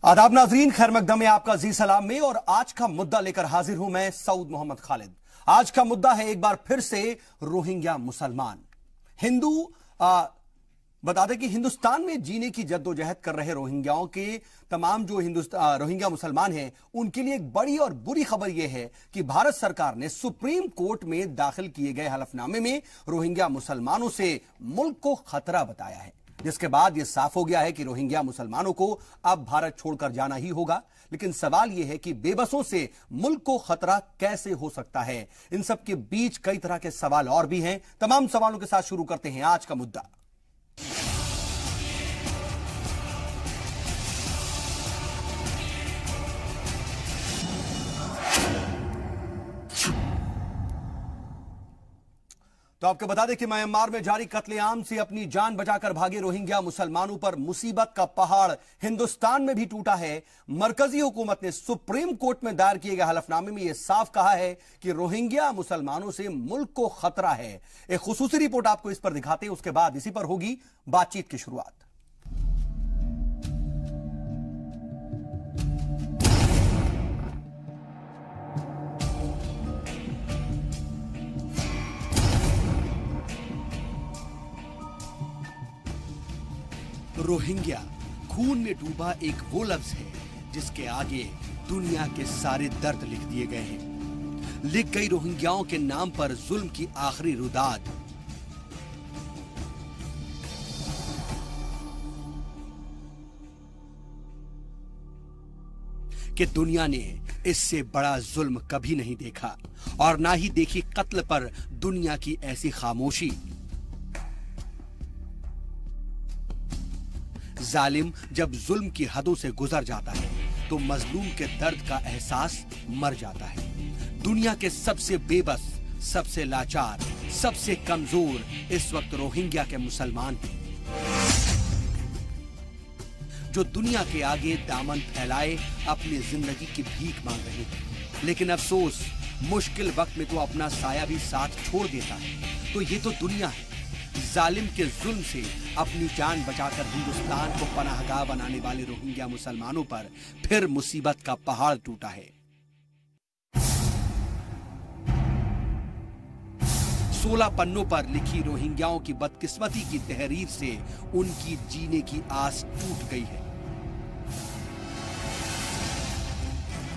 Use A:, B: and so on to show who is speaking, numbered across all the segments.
A: आदाब नाजरीन, खैर मकदम में आपका जी सलाम में। और आज का मुद्दा लेकर हाजिर हूं मैं सऊद मोहम्मद खालिद। आज का मुद्दा है एक बार फिर से रोहिंग्या मुसलमान। हिंदू बता दें कि हिंदुस्तान में जीने की जद्दोजहद कर रहे रोहिंग्याओं के तमाम जो रोहिंग्या मुसलमान हैं उनके लिए एक बड़ी और बुरी खबर यह है कि भारत सरकार ने सुप्रीम कोर्ट में दाखिल किए गए हलफनामे में रोहिंग्या मुसलमानों से मुल्क को खतरा बताया है, जिसके बाद यह साफ हो गया है कि रोहिंग्या मुसलमानों को अब भारत छोड़कर जाना ही होगा। लेकिन सवाल यह है कि बेबसों से मुल्क को खतरा कैसे हो सकता है। इन सब के बीच कई तरह के सवाल और भी हैं। तमाम सवालों के साथ शुरू करते हैं आज का मुद्दा। तो आपको बता दें कि म्यांमार में जारी कत्लेआम से अपनी जान बचाकर भागे रोहिंग्या मुसलमानों पर मुसीबत का पहाड़ हिंदुस्तान में भी टूटा है। मरकजी हुकूमत ने सुप्रीम कोर्ट में दायर किए गए हलफनामे में यह साफ कहा है कि रोहिंग्या मुसलमानों से मुल्क को खतरा है। एक खुसूसी रिपोर्ट आपको इस पर दिखाते हैं, उसके बाद इसी पर होगी बातचीत की शुरुआत। रोहिंग्या खून में डूबा एक वो लफ्ज है जिसके आगे दुनिया के सारे दर्द लिख दिए गए हैं। लिख गई रोहिंग्याओं के नाम पर जुल्म की आखिरी रुदाद। कि दुनिया ने इससे बड़ा जुल्म कभी नहीं देखा और ना ही देखी कत्ल पर दुनिया की ऐसी खामोशी। जालिम जब जुल्म की हदों से गुजर जाता है तो मजलूम के दर्द का एहसास मर जाता है। दुनिया के सबसे बेबस, सबसे लाचार, सबसे कमजोर इस वक्त रोहिंग्या के मुसलमान हैं, जो दुनिया के आगे दामन फैलाए अपनी जिंदगी की भीख मांग रहे हैं। लेकिन अफसोस, मुश्किल वक्त में तो अपना साया भी साथ छोड़ देता है। तो ये तो दुनिया है। जालिम के जुल्म से अपनी जान बचाकर हिंदुस्तान को पनाहगाह बनाने वाले रोहिंग्या मुसलमानों पर फिर मुसीबत का पहाड़ टूटा है। 16 पन्नों पर लिखी रोहिंग्याओं की बदकिस्मती की तहरीर से उनकी जीने की आस टूट गई है।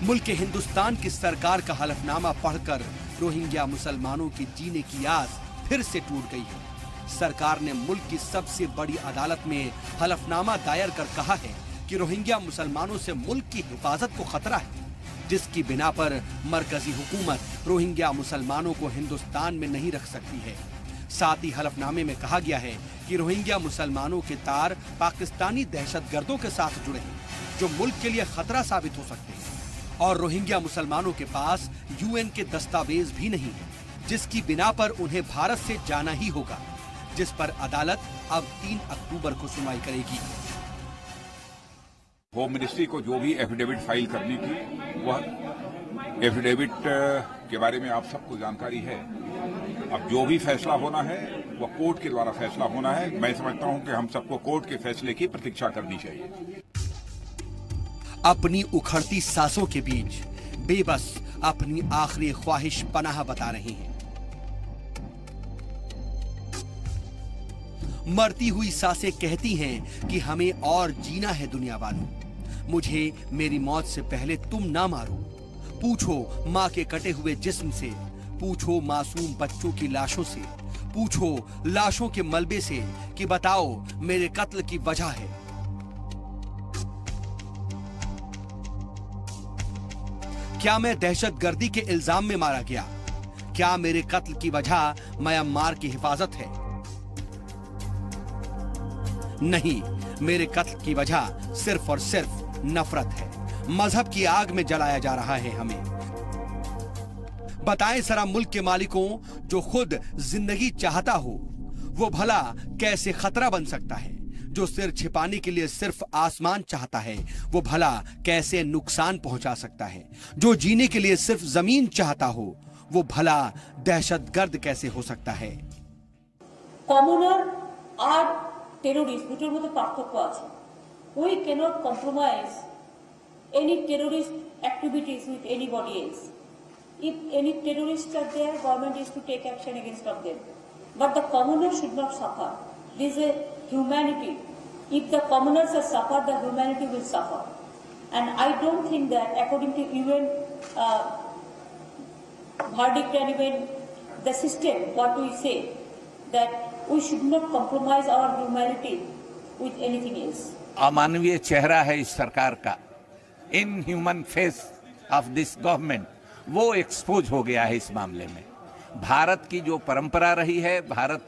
A: मुल्क हिंदुस्तान की सरकार का हलफनामा पढ़कर रोहिंग्या मुसलमानों की जीने की आस फिर से टूट गई है। सरकार ने मुल्क की सबसे बड़ी अदालत में हलफनामा दायर कर कहा है कि रोहिंग्या मुसलमानों से मुल्क की हिफाजत को खतरा है, जिसकी बिना पर मरकजी हुकूमत रोहिंग्या मुसलमानों को हिंदुस्तान में नहीं रख सकती है। साथ ही हलफनामे में कहा गया है कि रोहिंग्या मुसलमानों के तार पाकिस्तानी दहशतगर्दों के साथ जुड़े हैं, जो मुल्क के लिए खतरा साबित हो सकते हैं। और रोहिंग्या मुसलमानों के पास UN के दस्तावेज भी नहीं है, जिसकी बिना पर उन्हें भारत से जाना ही होगा, जिस पर अदालत अब 3 अक्टूबर को सुनवाई करेगी।
B: होम मिनिस्ट्री को जो भी एफिडेविट फाइल करनी थी, वह एफिडेविट के बारे में आप सबको जानकारी है। अब जो भी फैसला होना है वह कोर्ट के द्वारा फैसला होना है। मैं समझता हूं कि हम सबको कोर्ट के फैसले की प्रतीक्षा करनी चाहिए।
A: अपनी उखड़ती सांसों के बीच बेबस अपनी आखिरी ख्वाहिश पनाह बता रहे हैं। मरती हुई सांसें कहती हैं कि हमें और जीना है दुनिया वालों। मुझे मेरी मौत से पहले तुम ना मारो। पूछो माँ के कटे हुए जिस्म से, पूछो मासूम बच्चों की लाशों से, पूछो लाशों के मलबे से कि बताओ मेरे कत्ल की वजह है। क्या मैं दहशतगर्दी के इल्जाम में मारा गया? क्या मेरे कत्ल की वजह म्यांमार की हिफाजत है? नहीं, मेरे कत्ल की वजह सिर्फ और सिर्फ नफरत है। मजहब की आग में जलाया जा रहा है हमें। बताएं जरा मुल्क के मालिकों, जो खुद जिंदगी चाहता हो, वो भला कैसे खतरा बन सकता है? जो सिर छिपाने के लिए सिर्फ आसमान चाहता है, वो भला कैसे नुकसान पहुंचा सकता है? जो जीने के लिए सिर्फ जमीन चाहता हो, वो भला दहशतगर्द कैसे हो सकता है?
C: कम्युनर আর টেরোরিস্ট দুটোর মধ্যে পার্থক্য আছে। We cannot compromise any terrorist activities with anybody else. If any terrorists are there, government is to take action against of them. But the commoner should not suffer. This is a humanity. If the commoners are suffer, the humanity will suffer. And I don't think that according to UN verdict and even the system, what we say, that we should not compromise our humanity with anything else.
D: अमानवीय चेहरा है इस सरकार का, in human face of this government, वो expose हो गया है इस मामले में। भारत की जो परंपरा रही है, भारत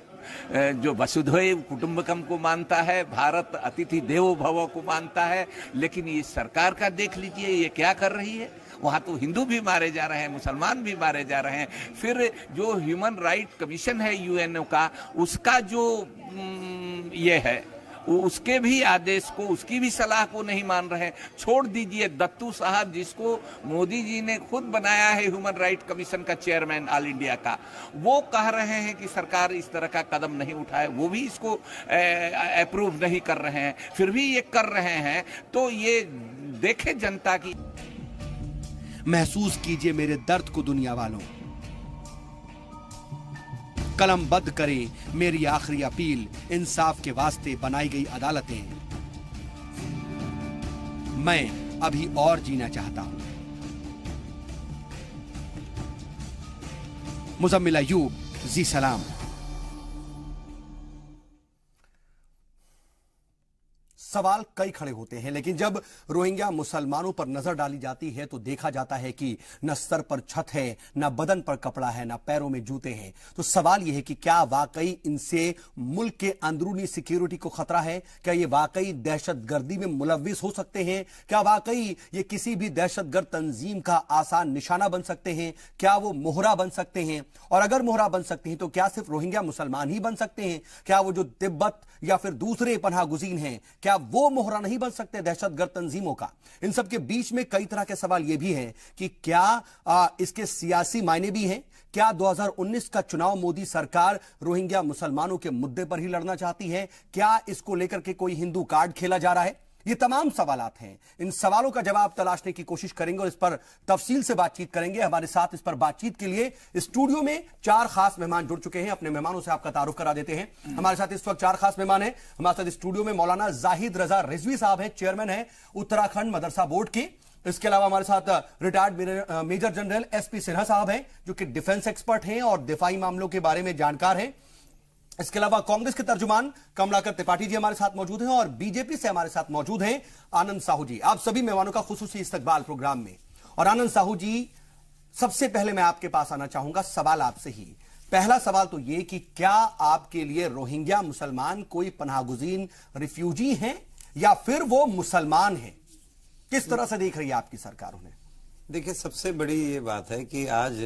D: जो वसुधैव कुटुंबकम को मानता है, भारत अतिथि देवो भव को मानता है, लेकिन ये सरकार का देख लीजिए ये क्या कर रही है। वहाँ तो हिंदू भी मारे जा रहे हैं, मुसलमान भी मारे जा रहे हैं। फिर जो ह्यूमन राइट कमीशन है यूएनओ का, उसका जो ये है उसके भी आदेश को, उसकी भी सलाह को नहीं मान रहे हैं। छोड़ दीजिए दत्तू साहब, जिसको मोदी जी ने खुद बनाया है ह्यूमन राइट कमीशन का चेयरमैन ऑल इंडिया का, वो कह रहे हैं कि सरकार इस तरह का कदम नहीं उठाए, वो भी इसको अप्रूव नहीं कर रहे हैं, फिर भी ये कर रहे हैं। तो ये देखे जनता की।
A: महसूस कीजिए मेरे दर्द को दुनिया वालों, कलमबद्ध करें मेरी आखिरी अपील। इंसाफ के वास्ते बनाई गई अदालतें, मैं अभी और जीना चाहता हूं। मुजम्मिल अय्यूब, जी सलाम। सवाल कई खड़े होते हैं, लेकिन जब रोहिंग्या मुसलमानों पर नजर डाली जाती है तो देखा जाता है कि न सर पर छत है, न बदन पर कपड़ा है, न पैरों में जूते हैं। तो सवाल यह है कि क्या वाकई इनसे मुल्क के अंदरूनी सिक्योरिटी को खतरा है? क्या ये वाकई दहशतगर्दी में मुलव्विस हो सकते हैं? क्या वाकई ये किसी भी दहशतगर्द तंजीम का आसान निशाना बन सकते हैं? क्या वो मोहरा बन सकते हैं? और अगर मोहरा बन सकते हैं तो क्या सिर्फ रोहिंग्या मुसलमान ही बन सकते हैं? क्या वो जो तिब्बत या फिर दूसरे पनाह गुज़ीन हैं, क्या वो मोहरा नहीं बन सकते दहशतगर्द तंजीमों का? इन सब के बीच में कई तरह के सवाल यह भी हैं कि क्या इसके सियासी मायने भी हैं? क्या 2019 का चुनाव मोदी सरकार रोहिंग्या मुसलमानों के मुद्दे पर ही लड़ना चाहती है? क्या इसको लेकर के कोई हिंदू कार्ड खेला जा रहा है? ये तमाम सवालात हैं। इन सवालों का जवाब तलाशने की कोशिश करेंगे और इस पर तफसील से बातचीत करेंगे। हमारे साथ इस पर बातचीत के लिए स्टूडियो में 4 खास मेहमान जुड़ चुके हैं। अपने मेहमानों से आपका तारुफ करा देते हैं। हमारे साथ इस वक्त 4 खास मेहमान हैं। हमारे साथ स्टूडियो में मौलाना जाहिद रजा रिजवी साहब हैं, चेयरमैन हैं उत्तराखंड मदरसा बोर्ड के। इसके अलावा हमारे साथ retired major general SP Sinha साहब हैं, जो कि डिफेंस एक्सपर्ट हैं और दिफाई मामलों के बारे में जानकार हैं। इसके अलावा कांग्रेस के तर्जुमान कमलाकर त्रिपाठी जी हमारे साथ मौजूद हैं और बीजेपी से हमारे साथ मौजूद हैं आनंद साहू जी। आप सभी मेहमानों का खुसूसी इस्तकबाल प्रोग्राम में। और आनंद साहू जी, सबसे पहले मैं आपके पास आना चाहूंगा सवाल आपसे ही। पहला सवाल तो यह कि क्या आपके लिए रोहिंग्या मुसलमान कोई पनाहगुज़ीन रिफ्यूजी हैं या फिर वो मुसलमान हैं? किस तरह से देख रही है आपकी सरकार उन्हें?
E: देखिए, सबसे बड़ी ये बात है कि आज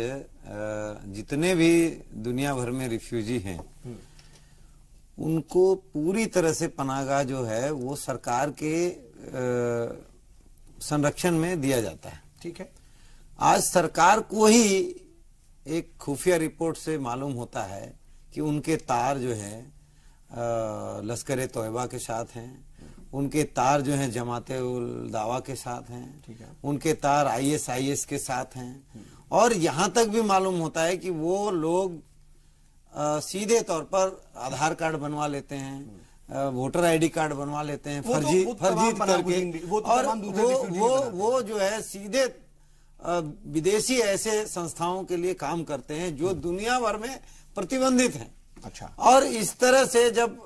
E: जितने भी दुनिया भर में रिफ्यूजी हैं उनको पूरी तरह से पनाहगाह जो है वो सरकार के संरक्षण में दिया जाता है। ठीक है। आज सरकार को ही एक खुफिया रिपोर्ट से मालूम होता है कि उनके तार जो है लश्कर ए तोयबा के साथ हैं, उनके तार जो हैं जमाते उल दावा के साथ हैं, ठीक है, उनके तार ISIS के साथ हैं। और यहां तक भी मालूम होता है कि वो लोग सीधे तौर पर आधार कार्ड बनवा लेते हैं, वोटर ID कार्ड बनवा लेते हैं, फर्जी करके, और वो जो है सीधे विदेशी ऐसे संस्थाओं के लिए काम करते हैं जो दुनिया भर में प्रतिबंधित हैं। अच्छा। और इस तरह से जब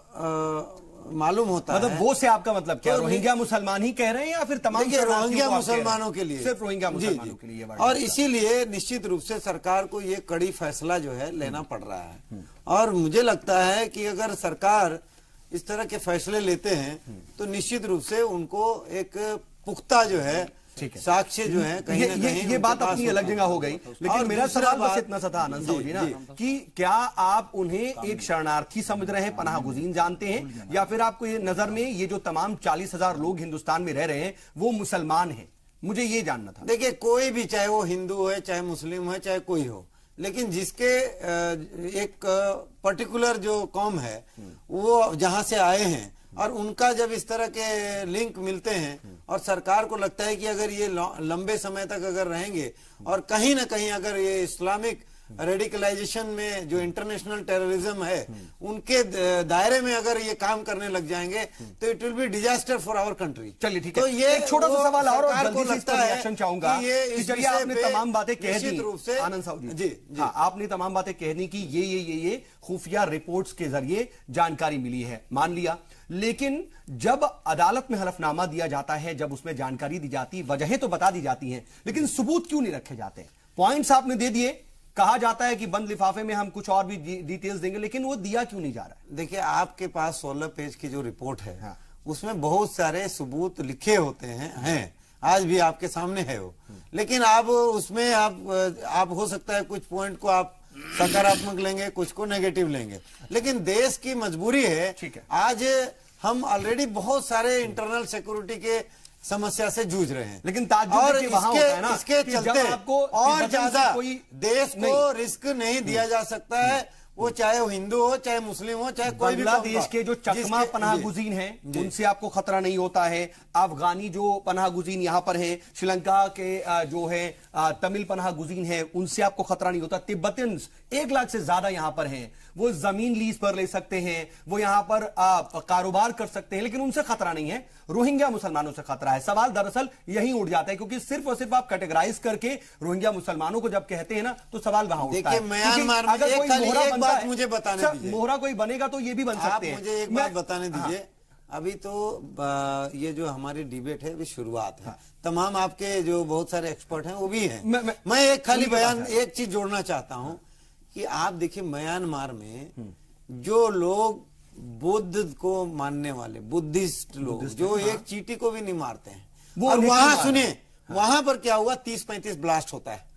E: मालूम होता है,
A: वो से आपका मतलब क्या? रोहिंग्या मुसलमान ही कह रहे हैं या फिर तमाम
E: रोहिंग्या मुसलमानों के लिए?
A: सिर्फ रोहिंग्या मुसलमानों के लिए।
E: और इसीलिए निश्चित रूप से सरकार को ये कड़ी फैसला जो है लेना पड़ रहा है। और मुझे लगता है कि अगर सरकार इस तरह के फैसले लेते हैं तो निश्चित रूप से उनको एक पुख्ता जो है साक्ष्य जो है कहीं ना कहीं
A: ये बात अपनी अलग जगह हो गई। लेकिन मेरा सवाल बस इतना सा था आनंद साहू जी ना, कि क्या आप उन्हें एक शरणार्थी समझ रहे हैं, पनाहगुज़ीन जानते हैं, या फिर आपको ये नजर में ये जो तमाम 40,000 लोग हिंदुस्तान में रह रहे हैं वो मुसलमान हैं? मुझे ये जानना था।
E: देखिए, कोई भी, चाहे वो हिंदू है, चाहे मुस्लिम है, चाहे कोई हो, लेकिन जिसके एक पर्टिकुलर जो कौम है वो जहां से आए हैं और उनका जब इस तरह के लिंक मिलते हैं और सरकार को लगता है कि अगर ये लंबे समय तक अगर रहेंगे और कहीं ना कहीं अगर ये इस्लामिक रेडिकलाइजेशन में जो इंटरनेशनल टेररिज्म है उनके दायरे में अगर ये काम करने लग जाएंगे तो it will be disaster for our country.
A: चलिए ठीक
E: है। तो ये
A: एक छोटा सा सवाल और जल्दी से इसका
E: है
A: रिएक्शन चाहूंगा कि चलिए आपने तमाम बातें कह दी
E: रूप से
A: आनंद साहू जी,
E: जी
A: हाँ, आपने तमाम बातें कह दी कि ये खुफिया रिपोर्ट्स के जरिए जानकारी मिली है, मान लिया। लेकिन जब अदालत में हलफनामा दिया जाता है, जब उसमें जानकारी दी जाती है, वजहें तो बता दी जाती हैं, लेकिन सबूत क्यों नहीं रखे जाते? पॉइंट्स आपने दे दिए, कहा जाता है कि बंद लिफाफे में हम कुछ और भी डिटेल्स देंगे, लेकिन वो दिया क्यों नहीं जा रहा है?
E: देखिए, आपके पास 16 पेज की जो रिपोर्ट है, हाँ, उसमें बहुत सारे सबूत लिखे होते हैं, आज भी आपके सामने है वो। लेकिन आप उसमें आप हो सकता है कुछ पॉइंट को आप सकारात्मक लेंगे, कुछ को नेगेटिव लेंगे, लेकिन देश की मजबूरी है। आज हम ऑलरेडी बहुत सारे इंटरनल सिक्योरिटी के समस्या से जूझ रहे हैं,
A: लेकिन
E: और इसके चलते आपको और ज्यादा देश को रिस्क नहीं दिया जा सकता है, वो चाहे वो हिंदू हो, चाहे मुस्लिम हो, चाहे कोई भी।
A: बांग्लादेश के जो चकमा पनाह गुजीन हैं, उनसे आपको खतरा नहीं होता है। अफगानी जो पनाह गुजीन यहां पर हैं, श्रीलंका के जो है तमिल पनाह गुजीन हैं, उनसे आपको खतरा नहीं होता। तिब्बतियंस 1 लाख से ज्यादा यहां पर हैं, वो जमीन लीज पर ले सकते हैं, वो यहां पर कारोबार कर सकते हैं, लेकिन उनसे खतरा नहीं है। रोहिंग्या मुसलमानों से खतरा है। सवाल दरअसल यही उठ जाता है, क्योंकि सिर्फ और सिर्फ आप कैटेगराइज करके रोहिंग्या मुसलमानों को जब कहते हैं ना, तो सवाल वहां उठता है।
E: म्यांमार में अगर कोई बात मुझे बताने दीजिए,
A: मोहरा कोई बनेगा तो ये भी बन सकते हैं।
E: मुझे एक बात बताने दीजिए। अभी तो ये जो हमारी डिबेट है, अभी शुरुआत है। तमाम आपके जो बहुत सारे एक्सपर्ट हैं वो भी हैं। मैं एक खाली बयान, एक चीज जोड़ना चाहता हूं कि आप देखिए, म्यांमार में जो लोग बुद्ध को मानने वाले बुद्धिस्ट लोग, जो एक चींटी को भी नहीं मारते हैं, और वहां सुनिए, वहां पर क्या हुआ, 30-35 ब्लास्ट होता है,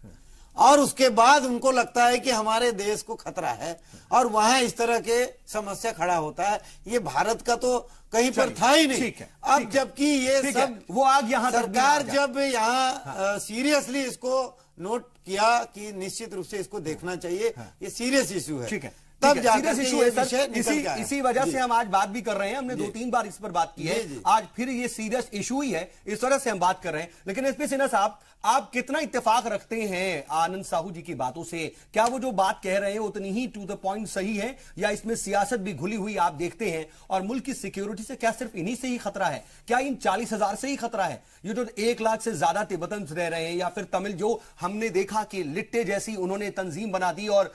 E: और उसके बाद उनको लगता है कि हमारे देश को खतरा है, और वहां इस तरह के समस्या खड़ा होता है। ये भारत का तो कहीं पर था ही नहीं। अब जबकि ये सब
A: वो आग यहाँ
E: सरकार जब यहाँ सीरियसली इसको नोट किया कि निश्चित रूप से इसको देखना चाहिए, ये सीरियस इशू है,
A: ठीक है,
E: तब जाकर
A: इशू है सर। इसी वजह से हम आज बात भी कर रहे हैं। हमने 2-3 बार इस पर बात की है, आज फिर ये सीरियस इशू ही है, इस वजह से हम बात कर रहे हैं। लेकिन एसपी सिन्हा साहब, आप कितना इत्तेफाक रखते हैं आनंद साहू जी की बातों से? क्या वो जो बात कह रहे हैं उतनी ही टू द पॉइंट सही है, या इसमें सियासत भी घुली हुई आप देखते हैं? और मुल्क की सिक्योरिटी से क्या सिर्फ इन्हीं से ही खतरा है? क्या इन 40,000 से ही खतरा है? ये जो 1 लाख से ज्यादा तिब्बतन्स रह रहे हैं, या फिर तमिल जो हमने देखा कि लिट्टे जैसी उन्होंने तंजीम बना दी और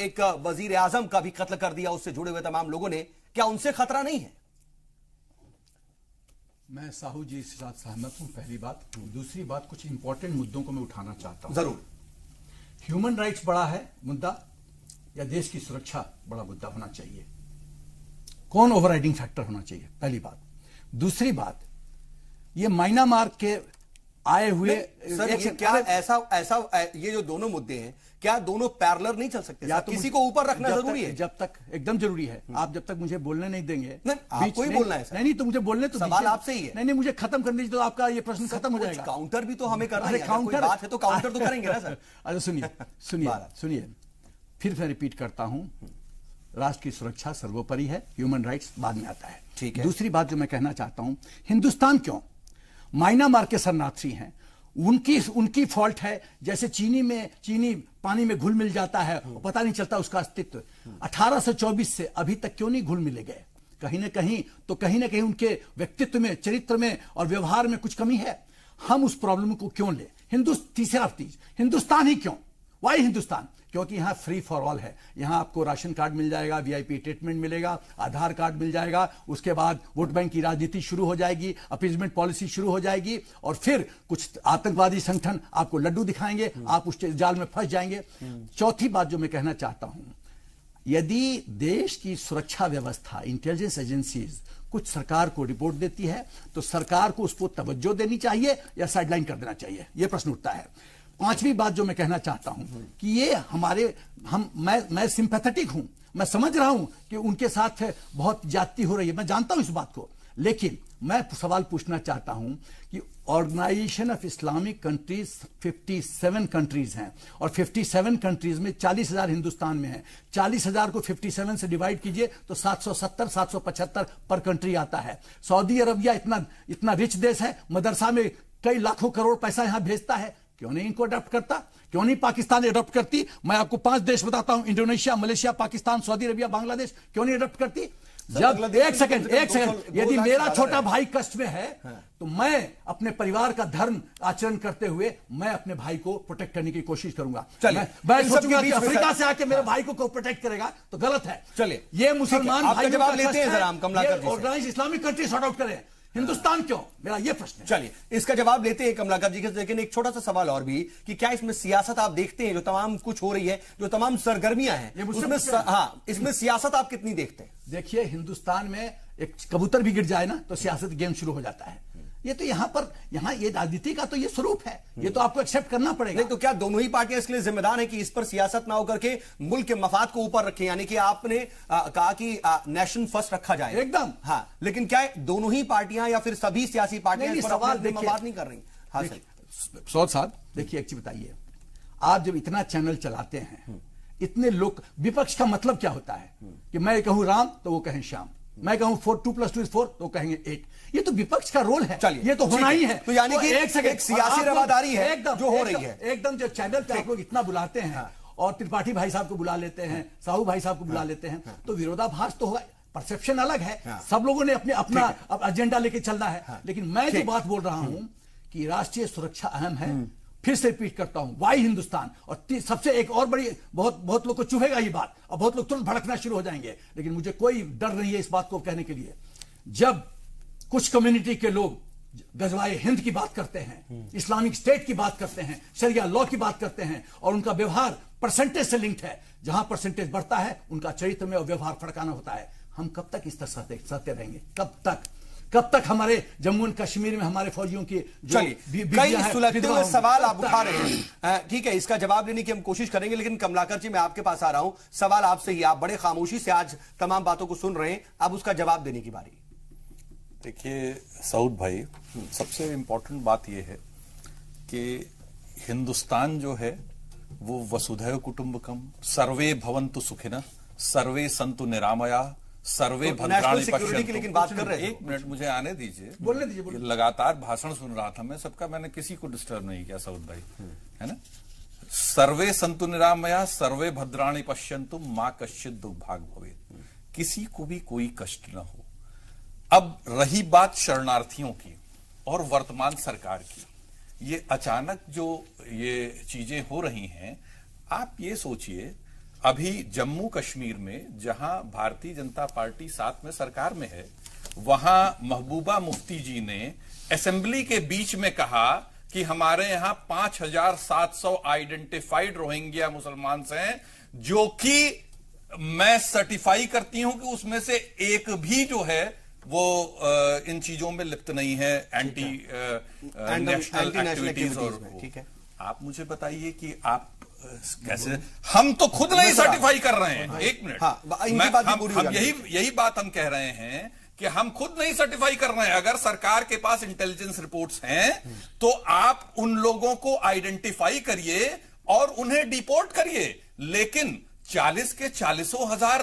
A: एक वजीर आजम का भी कत्ल कर दिया, उससे जुड़े हुए तमाम लोगों ने, क्या उनसे खतरा नहीं है?
F: मैं साहू जी के साथ सहमत हूं, पहली बात। दूसरी बात, कुछ इंपॉर्टेंट मुद्दों को मैं उठाना चाहता हूं।
A: जरूर।
F: ह्यूमन राइट्स बड़ा है मुद्दा, या देश की सुरक्षा बड़ा मुद्दा होना चाहिए? कौन ओवरराइडिंग फैक्टर होना चाहिए? पहली बात। दूसरी बात, ये म्यांमार के आए हुए
A: सर, क्या ऐसा ये जो दोनों मुद्दे हैं, क्या दोनों पैरेलल नहीं चल सकते? या तो किसी को ऊपर रखना जरूरी है?
F: जब तक एकदम जरूरी है। आप जब तक मुझे बोलने नहीं देंगे,
A: आपको ही बोलना है सर।
F: नहीं तो मुझे बोलने तो
A: सवाल आपसे ही है।
F: नहीं, मुझे खत्म करने दीजिए, तो आपका ये प्रश्न खत्म हो जाएगा।
A: काउंटर भी तो हमें करना है। काउंटर बात है तो काउंटर तो करेंगे ना सर।
F: अरे सुनिए, फिर मैं रिपीट करता हूं, राष्ट्र की सुरक्षा सर्वोपरि है, ह्यूमन राइट्स बाद में आता है।
A: ठीक है।
F: दूसरी बात जो मैं कहना चाहता हूं, हिंदुस्तान क्यों, म्यांमार के शरणार्थी हैं, उनकी फॉल्ट है। जैसे चीनी पानी में घुल मिल जाता है, पता नहीं चलता उसका अस्तित्व। 1824 से अभी तक क्यों नहीं घुल मिले गए? कहीं ना कहीं उनके व्यक्तित्व में, चरित्र में और व्यवहार में कुछ कमी है। हम उस प्रॉब्लम को क्यों ले? तीसरा चीज, हिंदुस्तान ही क्यों? वाई हिंदुस्तान? क्योंकि यहां फ्री फॉर ऑल है। यहां आपको राशन कार्ड मिल जाएगा, वीआईपी ट्रीटमेंट मिलेगा, आधार कार्ड मिल जाएगा, उसके बाद वोट बैंक की राजनीति शुरू हो जाएगी, अपीजमेंट पॉलिसी शुरू हो जाएगी, और फिर कुछ आतंकवादी संगठन आपको लड्डू दिखाएंगे, आप उस जाल में फंस जाएंगे। चौथी बात जो मैं कहना चाहता हूं, यदि देश की सुरक्षा व्यवस्था, इंटेलिजेंस एजेंसीज कुछ सरकार को रिपोर्ट देती है, तो सरकार को उसको तवज्जो देनी चाहिए या साइडलाइन कर देना चाहिए? यह प्रश्न उठता है। पांचवी बात जो मैं कहना चाहता हूं कि ये मैं सिंपैथेटिक हूं, मैं समझ रहा हूं कि उनके साथ बहुत ज्यादती हो रही है, मैं जानता हूं इस बात को, लेकिन मैं सवाल पूछना चाहता हूं कि organisation of Islamic countries 57 countries हैं और 57 कंट्रीज में 40,000 हिंदुस्तान में हैं। 40,000 को 57 से डिवाइड कीजिए तो 770 775 पर कंट्री आता है। सऊदी अरबिया इतना रिच देश है, मदरसा में कई लाखों करोड़ पैसा यहां भेजता है, क्यों नहीं इनको अडॉप्ट करता? क्यों नहीं पाकिस्तान अडॉप्ट करती? मैं आपको 5 देश बताता हूं, Indonesia, Malaysia, Pakistan, Saudi Arabia, Bangladesh, क्यों नहीं अडॉप्ट करती? जब एक सेकंड यदि मेरा छोटा भाई कष्ट में है तो मैं अपने परिवार का धर्म आचरण करते हुए मैं अपने भाई को प्रोटेक्ट करने की कोशिश करूंगा। मैं सोचूंगा कि अफ्रीका से आके मेरे भाई को प्रोटेक्ट करेगा तो गलत है।
A: चलिए,
F: ये मुसलमान भाई
A: जवाब लेते हैं जरा हम कमलाकर जी से।
F: Organise Islamic country sort out करें, हिंदुस्तान क्यों? मेरा यह प्रश्न है।
A: चलिए, इसका जवाब लेते हैं कमलाकर जी के। लेकिन एक छोटा सा सवाल और भी कि क्या इसमें सियासत आप देखते हैं? जो तमाम कुछ हो रही है, जो तमाम सरगर्मियां हैं, उसमें इसमें सियासत आप कितनी देखते हैं?
F: देखिए, हिंदुस्तान में एक कबूतर भी गिर जाए ना तो सियासत गेम शुरू हो जाता है। ये तो यहाँ ये राजनीति का तो ये स्वरूप है, ये तो आपको एक्सेप्ट करना पड़ेगा।
A: नहीं तो क्या दोनों ही पार्टियां इसके लिए जिम्मेदार हैं कि इस पर सियासत ना होकर के मुल्क के मफाद को ऊपर रखें? यानी कि आपने कहा कि नेशन फर्स्ट रखा जाए,
F: एकदम।
A: हाँ, लेकिन क्या दोनों ही पार्टियां या फिर सभी सियासी पार्टियां इस पर अपने मफाद नहीं कर रही? हाँ सर,
F: सौद साहब देखिए, एक चीज बताइए, आप जब इतना चैनल चलाते हैं, इतने लोग, विपक्ष का मतलब क्या होता है कि मैं कहूं राम तो वो कहें श्याम, मैं कहूं 2 + 2 = 4 तो कहेंगे 8। ये तो विपक्ष का रोल है।
A: चलिए,
F: ये तो होना ही है।
A: तो यानी कि एक सियासी रवादारी है एकदम जो हो रही है।
F: एकदम जो चैनल पे आप लोग इतना बुलाते हैं और त्रिपाठी भाई साहब को बुला लेते हैं, साहू भाई साहब को बुला लेते हैं, तो विरोधाभास तो होगा, परसेप्शन अलग है। सब लोगों ने अपना एजेंडा लेके चलना है। लेकिन मैं जो बात बोल रहा हूं कि राष्ट्रीय सुरक्षा अहम है, फिर से रिपीट करता हूं, वाई हिंदुस्तान। और सबसे एक और बड़ी, बहुत लोग को चुभेगा ये बात और बहुत लोग तुरंत भड़कना शुरू हो जाएंगे, लेकिन मुझे कोई डर नहीं है इस बात को कहने के लिए। जब कुछ कम्युनिटी के लोग गजवाए हिंद की बात करते हैं, इस्लामिक स्टेट की बात करते हैं, शरिया लॉ की बात करते हैं और उनका व्यवहार परसेंटेज से लिंक्ड है, जहां परसेंटेज बढ़ता है उनका चरित्र में और व्यवहार फड़काना होता है। हम कब तक इस तरह सहते रहेंगे? कब तक हमारे जम्मू एंड कश्मीर में हमारे फौजियों की
A: कई सुलझते हुए सवाल आप उठा रहे हैं, ठीक है, इसका जवाब लेने की हम कोशिश करेंगे। लेकिन कमलाकर जी, मैं आपके पास आ रहा हूं, सवाल आपसे ही, आप बड़े खामोशी से आज तमाम बातों को सुन रहे हैं, अब उसका जवाब देने की बारी।
G: देखिए सऊद भाई, सबसे इंपॉर्टेंट बात यह है कि हिंदुस्तान जो है वो वसुधैव कुटुंबकम, सर्वे भवन्तु सुखिनः, सर्वे सन्तु निरामया, सर्वे भद्राणि पश्यन्तु।
A: लेकिन बात कर रहे हैं,
G: 1 मिनट मुझे आने दीजिए,
F: बोलने दीजिए।
G: लगातार भाषण सुन रहा था मैं सबका, मैंने किसी को डिस्टर्ब नहीं किया सऊद भाई, है ना। सर्वे सन्तु निरामया, सर्वे भद्राणि पश्यन्तु, मां कश्चित् दुर्भाग् भवेत्, किसी को भी कोई कष्ट न हो। अब रही बात शरणार्थियों की और वर्तमान सरकार की, ये अचानक जो ये चीजें हो रही हैं, आप ये सोचिए, अभी जम्मू कश्मीर में जहां भारतीय जनता पार्टी साथ में सरकार में है, वहां महबूबा मुफ्ती जी ने असेंबली के बीच में कहा कि हमारे यहां 5,700 आइडेंटिफाइड रोहिंग्या मुसलमान हैं, जो कि मैं सर्टिफाई करती हूं कि उसमें से एक भी जो है वो इन चीजों में लिप्त नहीं है, एंटी नेशनल एक्टिविटीज। और ठीक है, आप मुझे बताइए कि आप कैसे, हम तो खुद नहीं सर्टिफाई कर रहे हैं। 1 मिनट, हम यही बात हम कह रहे हैं कि हम खुद नहीं सर्टिफाई कर रहे हैं। अगर सरकार के पास इंटेलिजेंस रिपोर्ट्स हैं तो आप उन लोगों को आइडेंटिफाई करिए और उन्हें डिपोर्ट करिए। लेकिन 40 के 40,000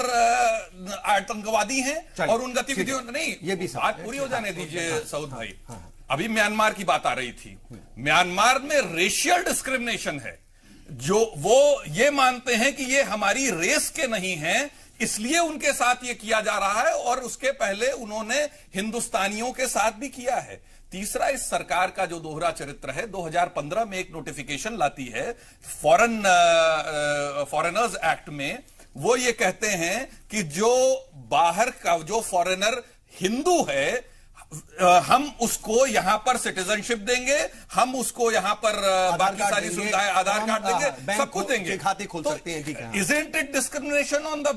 G: आतंकवादी हैं और उन गतिविधियों, नहीं, ये भी बात पूरी हो जाने दीजिए सऊद भाई। अभी म्यांमार की बात आ रही थी, म्यांमार में रेशियल डिस्क्रिमिनेशन है, जो वो ये मानते हैं कि ये हमारी रेस के नहीं हैं, इसलिए उनके साथ ये किया जा रहा है, और उसके पहले उन्होंने हिंदुस्तानियों के साथ भी किया है। तीसरा, इस सरकार का जो दोहरा चरित्र है, 2015 में एक नोटिफिकेशन लाती है फॉरेनर्स एक्ट में, वो ये कहते हैं कि जो बाहर का जो फॉरेनर हिंदू है, हम उसको यहां पर सिटीजनशिप देंगे, हम उसको यहां पर बाकी सारी सुविधाएं, आधार कार्ड देंगे, सब कुछ देंगे,
A: खाते खोल सकते हैं। ठीक है,
G: isn't it discrimination on the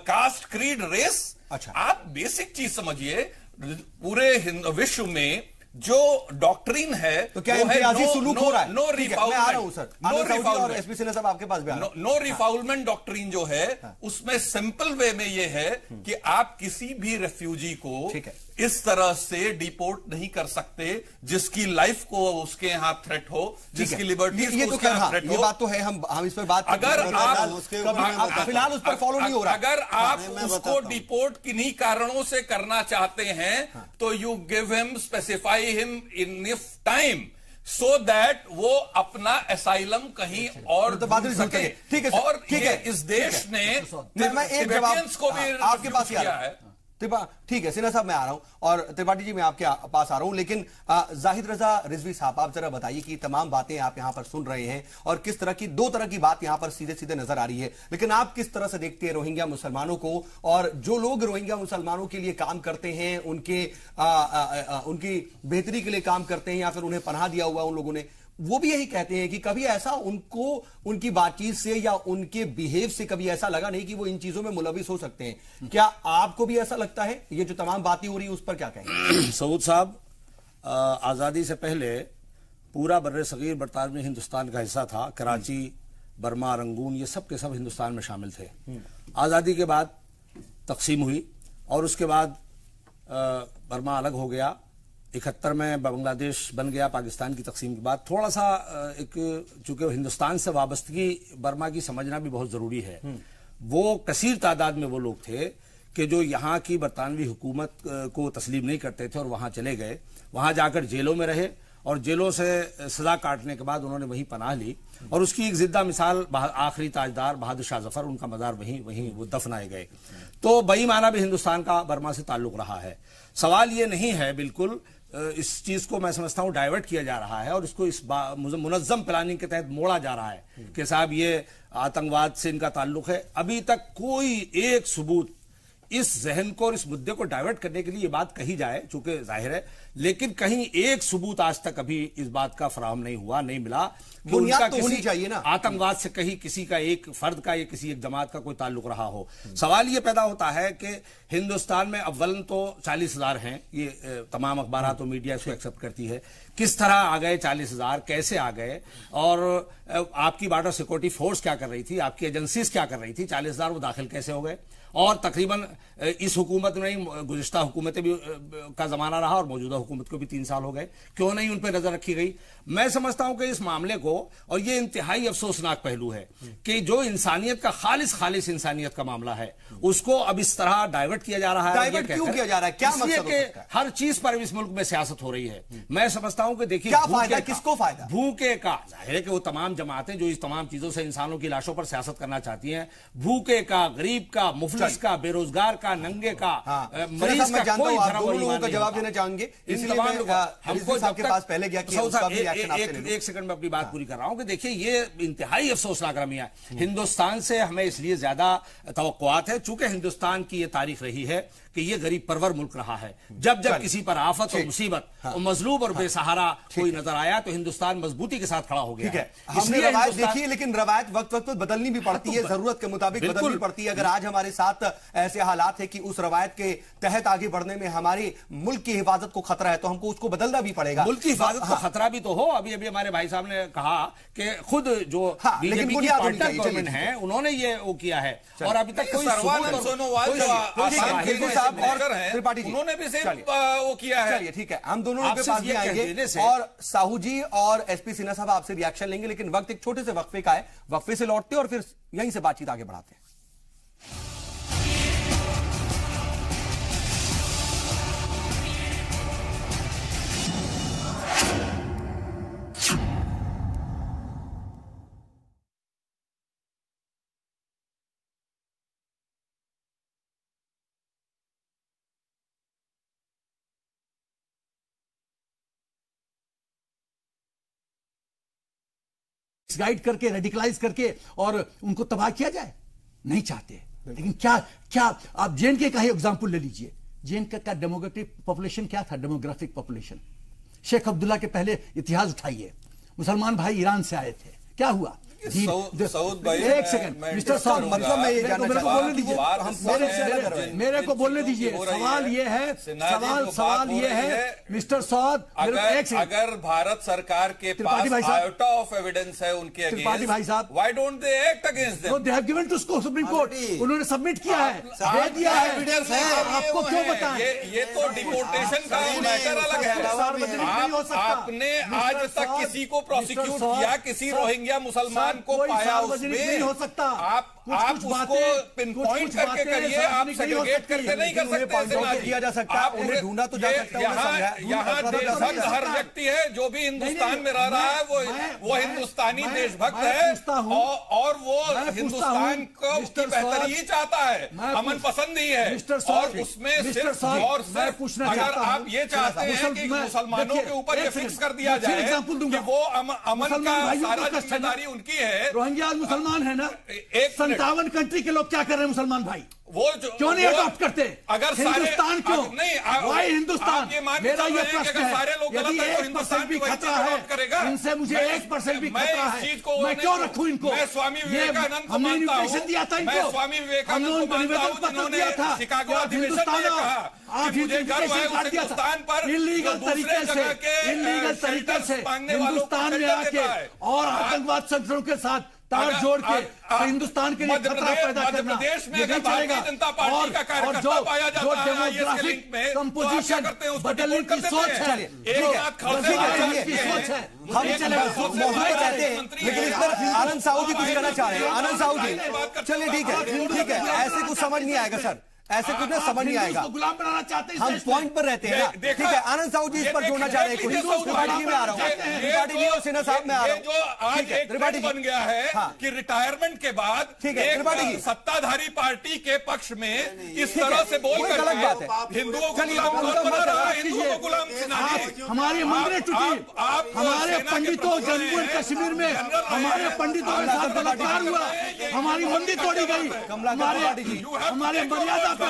G: caste, creed, race?
A: अच्छा,
G: आप बेसिक चीज समझिए, पूरे विश्व में जो डॉक्ट्रिन है,
A: तो क्या इम्तियाजी सुलूक हो रहा है?
G: नो रिफाउलमेंट डॉक्ट्रिन जो है, उसमें सिंपल वे में ये है कि आप किसी भी रेफ्यूजी को इस तरह से डिपोर्ट नहीं कर सकते जिसकी लाइफ को उसके यहां थ्रेट हो, जिसकी लिबर्टी
A: ये तो खैर हाँ, ये बात तो है, हम इस पर बात
G: अगर आप
A: फिलहाल उस पर फॉलो नहीं हो रहा।
G: अगर आप उसको डिपोर्ट किन्हीं कारणों से करना चाहते हैं तो you give him, specify him enough time so that वो अपना असाइलम कहीं और
A: तो बात
G: सके।
A: ठीक है,
G: और
A: ठीक है,
G: इस देश ने
A: मैं एक जवाब
G: को भी
A: आपके पास किया है। ठीक है सिन्हा साहब, मैं आ रहा हूं और त्रिपाठी जी मैं आपके पास आ रहा हूं, लेकिन जाहिद रजा रिजवी साहब, आप जरा बताइए कि तमाम बातें आप यहां पर सुन रहे हैं और किस तरह की दो तरह की बात यहां पर सीधे सीधे नजर आ रही है, लेकिन आप किस तरह से देखते हैं रोहिंग्या मुसलमानों को, और जो लोग रोहिंग्या मुसलमानों के लिए काम करते हैं, उनकी बेहतरी के लिए काम करते हैं या फिर उन्हें पनाह दिया हुआ उन लोगों ने, वो भी यही कहते हैं कि कभी ऐसा उनको उनकी बातचीत से या उनके बिहेव से कभी ऐसा लगा नहीं कि वो इन चीजों में मुलविस हो सकते हैं। क्या आपको भी ऐसा लगता है? ये जो तमाम बातें हो रही है उस पर क्या कहेंगे?
H: सऊद साहब, आजादी से पहले पूरा बर्रे सगीर बरतानवी हिंदुस्तान का हिस्सा था। कराची, बर्मा, रंगून, ये सब के सब हिंदुस्तान में शामिल थे। आजादी के बाद तकसीम हुई और उसके बाद बर्मा अलग हो गया। 71 में बांग्लादेश बन गया पाकिस्तान की तकसीम के बाद। थोड़ा सा चूंकि हिंदुस्तान से वाबस्तगी बर्मा की समझना भी बहुत जरूरी है। वो कसीर तादाद में वो लोग थे कि जो यहाँ की बरतानवी हुकूमत को तस्लीम नहीं करते थे और वहां चले गए, वहां जाकर जेलों में रहे और जेलों से सजा काटने के बाद उन्होंने वहीं पनाह ली। और उसकी एक जिद्दा मिसाल आखिरी ताजदार बहादुर शाह जफर, उनका मजार वहीं वो दफनाए गए। तो बेईमाना भी हिंदुस्तान का बर्मा से ताल्लुक रहा है। सवाल ये नहीं है, बिल्कुल इस चीज को मैं समझता हूं डाइवर्ट किया जा रहा है और इसको इस मुनज्जम प्लानिंग के तहत मोड़ा जा रहा है कि साहब ये आतंकवाद से इनका ताल्लुक है। अभी तक कोई एक सबूत इस जहन को और इस मुद्दे को डाइवर्ट करने के लिए ये बात कही जाए, चूंकि जाहिर है, लेकिन कहीं एक सबूत आज तक अभी इस बात का फराहम नहीं हुआ, नहीं मिला कि उनका तो होनी चाहिए ना, आतंकवाद से कहीं किसी का एक फर्द का या किसी एक जमात का कोई ताल्लुक रहा हो। सवाल ये पैदा होता है कि हिंदुस्तान में अव्वलन तो 40,000 हैं, ये तमाम अखबार तो मीडिया इसको एक्सेप्ट करती है। किस तरह आ गए 40,000, कैसे आ गए, और आपकी बॉर्डर सिक्योरिटी फोर्स क्या कर रही थी, आपकी एजेंसीज क्या कर रही थी, 40,000 वो दाखिल कैसे हो गए। और तकरीबन इस हुकूमत में गुज़िश्ता हुकूमतें भी का जमाना रहा और मौजूदा हुकूमत को भी 3 साल हो गए, क्यों नहीं उन पर नजर रखी गई। मैं समझता हूं कि इस मामले को, और ये इंतहाई अफसोसनाक पहलू है कि जो इंसानियत का खालिस इंसानियत का मामला है उसको अब इस तरह डाइवर्ट किया जा रहा है।
A: डाइवर्ट क्यों किया जा रहा है? क्या मकसद हो सकता है?
H: हर चीज पर इस मुल्क में सियासत हो रही है। मैं समझता हूं कि देखिए,
A: क्या फायदा, किसको फायदा?
H: भूखे का, जाहिर है कि वो तमाम जमातें जो इस तमाम चीजों से इंसानों की लाशों पर सियासत करना चाहती हैं, भूखे का, गरीब का, मुफलिस का, बेरोजगार का, नंगे का, मरीज का, कोई धर्म और ईमान नहीं
A: जवाब देना चाहेंगे, इसलिए हमको आपके पास पहले गया कि
H: एक सेकंड में अपनी बात पूरी कर रहा हूं कि देखिए ये इंतहाई अफसोसनाक रमिया है। हिंदुस्तान से हमें इसलिए ज्यादा तवक्कुआत है चूंकि हिंदुस्तान की ये तारीख रही है कि ये गरीब परवर मुल्क रहा है। जब किसी पर आफत और मुसीबत और मजलूब और बेसहारा कोई नजर आया तो हिंदुस्तान मजबूती के साथ खड़ा हो गया।
A: ठीक है, हमने रवायत देखी, लेकिन रवायत वक्त वक्त बदलनी भी पड़ती है, जरूरत के मुताबिक बदलनी पड़ती है। अगर आज हमारे साथ ऐसे हालात है कि उस रवायत के तहत आगे बढ़ने में हमारे मुल्क की हिफाजत को खतरा है तो हमको उसको बदलना भी पड़ेगा।
H: मुल्क की हिफाजत को खतरा भी तो हो। अभी हमारे भाई साहब ने कहा कि खुद जो बीजेपी की पार्टनर गवर्नमेंट है उन्होंने ये वो किया है और अभी तक कोई
G: उन्होंने भी सिर्फ वो किया है।
A: चलिए ठीक है, हम दोनों के पास भी आएंगे और साहू जी और एसपी सिन्हा साहब आपसे रिएक्शन लेंगे, लेकिन वक्त एक छोटे से वक्फे का है, वक्फे से लौटते और फिर यहीं से बातचीत आगे बढ़ाते हैं।
F: गाइड करके, रेडिकलाइज करके और उनको तबाह किया जाए, नहीं चाहते। लेकिन क्या आप जे.एन.के का ही एग्जांपल ले लीजिए। जे.एन.के का डेमोग्राफिक पॉपुलेशन क्या था? डेमोग्राफिक पॉपुलेशन शेख अब्दुल्ला के पहले इतिहास उठाइए। मुसलमान भाई ईरान से आए थे, क्या हुआ?
G: सऊद भाई,
F: एक सेकंड मिस्टर सॉद,
I: मतलब मैं ये जानना
F: मेरे को बोलने दीजिए, मेरे को बोलने दीजिए। सवाल ये है, सवाल ये है मिस्टर सॉद,
G: अगर भारत सरकार के पास आयोटा ऑफ एविडेंस है उनके
F: त्रिपाठी भाई साहब,
G: why don't they act against them?
F: They have given to Supreme Court, उन्होंने सबमिट किया है, दे दिया है,
E: एविडेंस है।
F: आपको क्यों बताएं?
G: ये तो डिपोर्टेशन का मैटर अलग है। आपने आज तक किसी को प्रोसिक्यूट किया, किसी रोहिंग्या मुसलमान को पाया उसमें
F: नहीं हो सकता।
G: आप उसको पिन पॉइंट करके करिए, आप सेग्रीगेट करके नहीं कर सकते।
I: किया जा सकता है, उन्हें ढूंढा तो जा सकता है।
G: यहाँ देशभक्त हर व्यक्ति है जो भी हिंदुस्तान में रह रहा है, वो हिंदुस्तानी देशभक्त है और वो हिंदुस्तान को की बेहतरी ही चाहता है, अमन पसंद ही है। और उसमें सिर्फ और सिर्फ अगर आप ये चाहते हैं कि मुसलमानों के ऊपर ये फिक्स कर दिया जाए कि वो अमन का सारा जिम्मेदारी उनकी है।
F: रोहिंग्या मुसलमान है ना,
G: एक
F: 57 कंट्री के लोग क्या कर रहे हैं मुसलमान भाई?
G: वो
F: क्यों नहीं अडॉप्ट करते?
G: अगर
F: हिंदुस्तान क्यों
G: नहीं,
F: वाई हिंदुस्तान?
G: मेरा ये प्रश्न है,
F: यदि 1% भी खतरा है, इनसे मुझे 1% भी खतरा है, मैं क्यों रखूं इनको?
G: मैं स्वामी विवेकानंद को
F: हमने
G: मानता हूं,
F: इन्विटेशन दिया था इनको,
G: स्वामी विवेकानंद को
F: निवेदन पत्र दिया था,
G: शिकागो अधिवेशन में कहा
F: आप
G: हिंदुस्तान पर
F: इलीगल तरीके से हिंदुस्तान में आके और आतंकवाद संगठनों के साथ तार जोड़ के हिंदुस्तान के लिए खतरा पैदा करना, ये नहीं चलेगा। और जो डेमोग्राफिक कंपोजिशन बदलने की सोच है,
I: हम मौजूद रहते हैं, लेकिन इस पर आनंद साहू जी कुछ कहना चाह रहे हैं। आनंद साहू जी, चलिए ठीक है, ऐसे कुछ समझ नहीं आएगा सर, ऐसे कुछ ना समझ नहीं आएगा।
F: गुलाम बनाना चाहते हैं,
I: हम पॉइंट पर रहते हैं ना। ठीक है, आनंद साहू जी इस पर जोड़ना चाह रहे हैं। त्रिपाठी जी में आ रहा हूँ, त्रिपाठी जी और सिन्हा साहब में आ रहा हूँ।
G: जो आज एक ट्रेंड बन गया है कि रिटायरमेंट के बाद त्रिपाठी जी सत्ताधारी पार्टी के पक्ष में इस तरह से बोलकर
I: गलत बात है।
G: हिंदुओं को गुलाम, हिंदुओं को गुलाम।
F: हमारी मंदिरें टूटी, हमारे पंडितों जम्मू एंड कश्मीर में हमारे पंडितों के साथ बलात्कार हुआ, हमारी मंदिर तोड़ी गई, हमारे मर्यादा
G: आप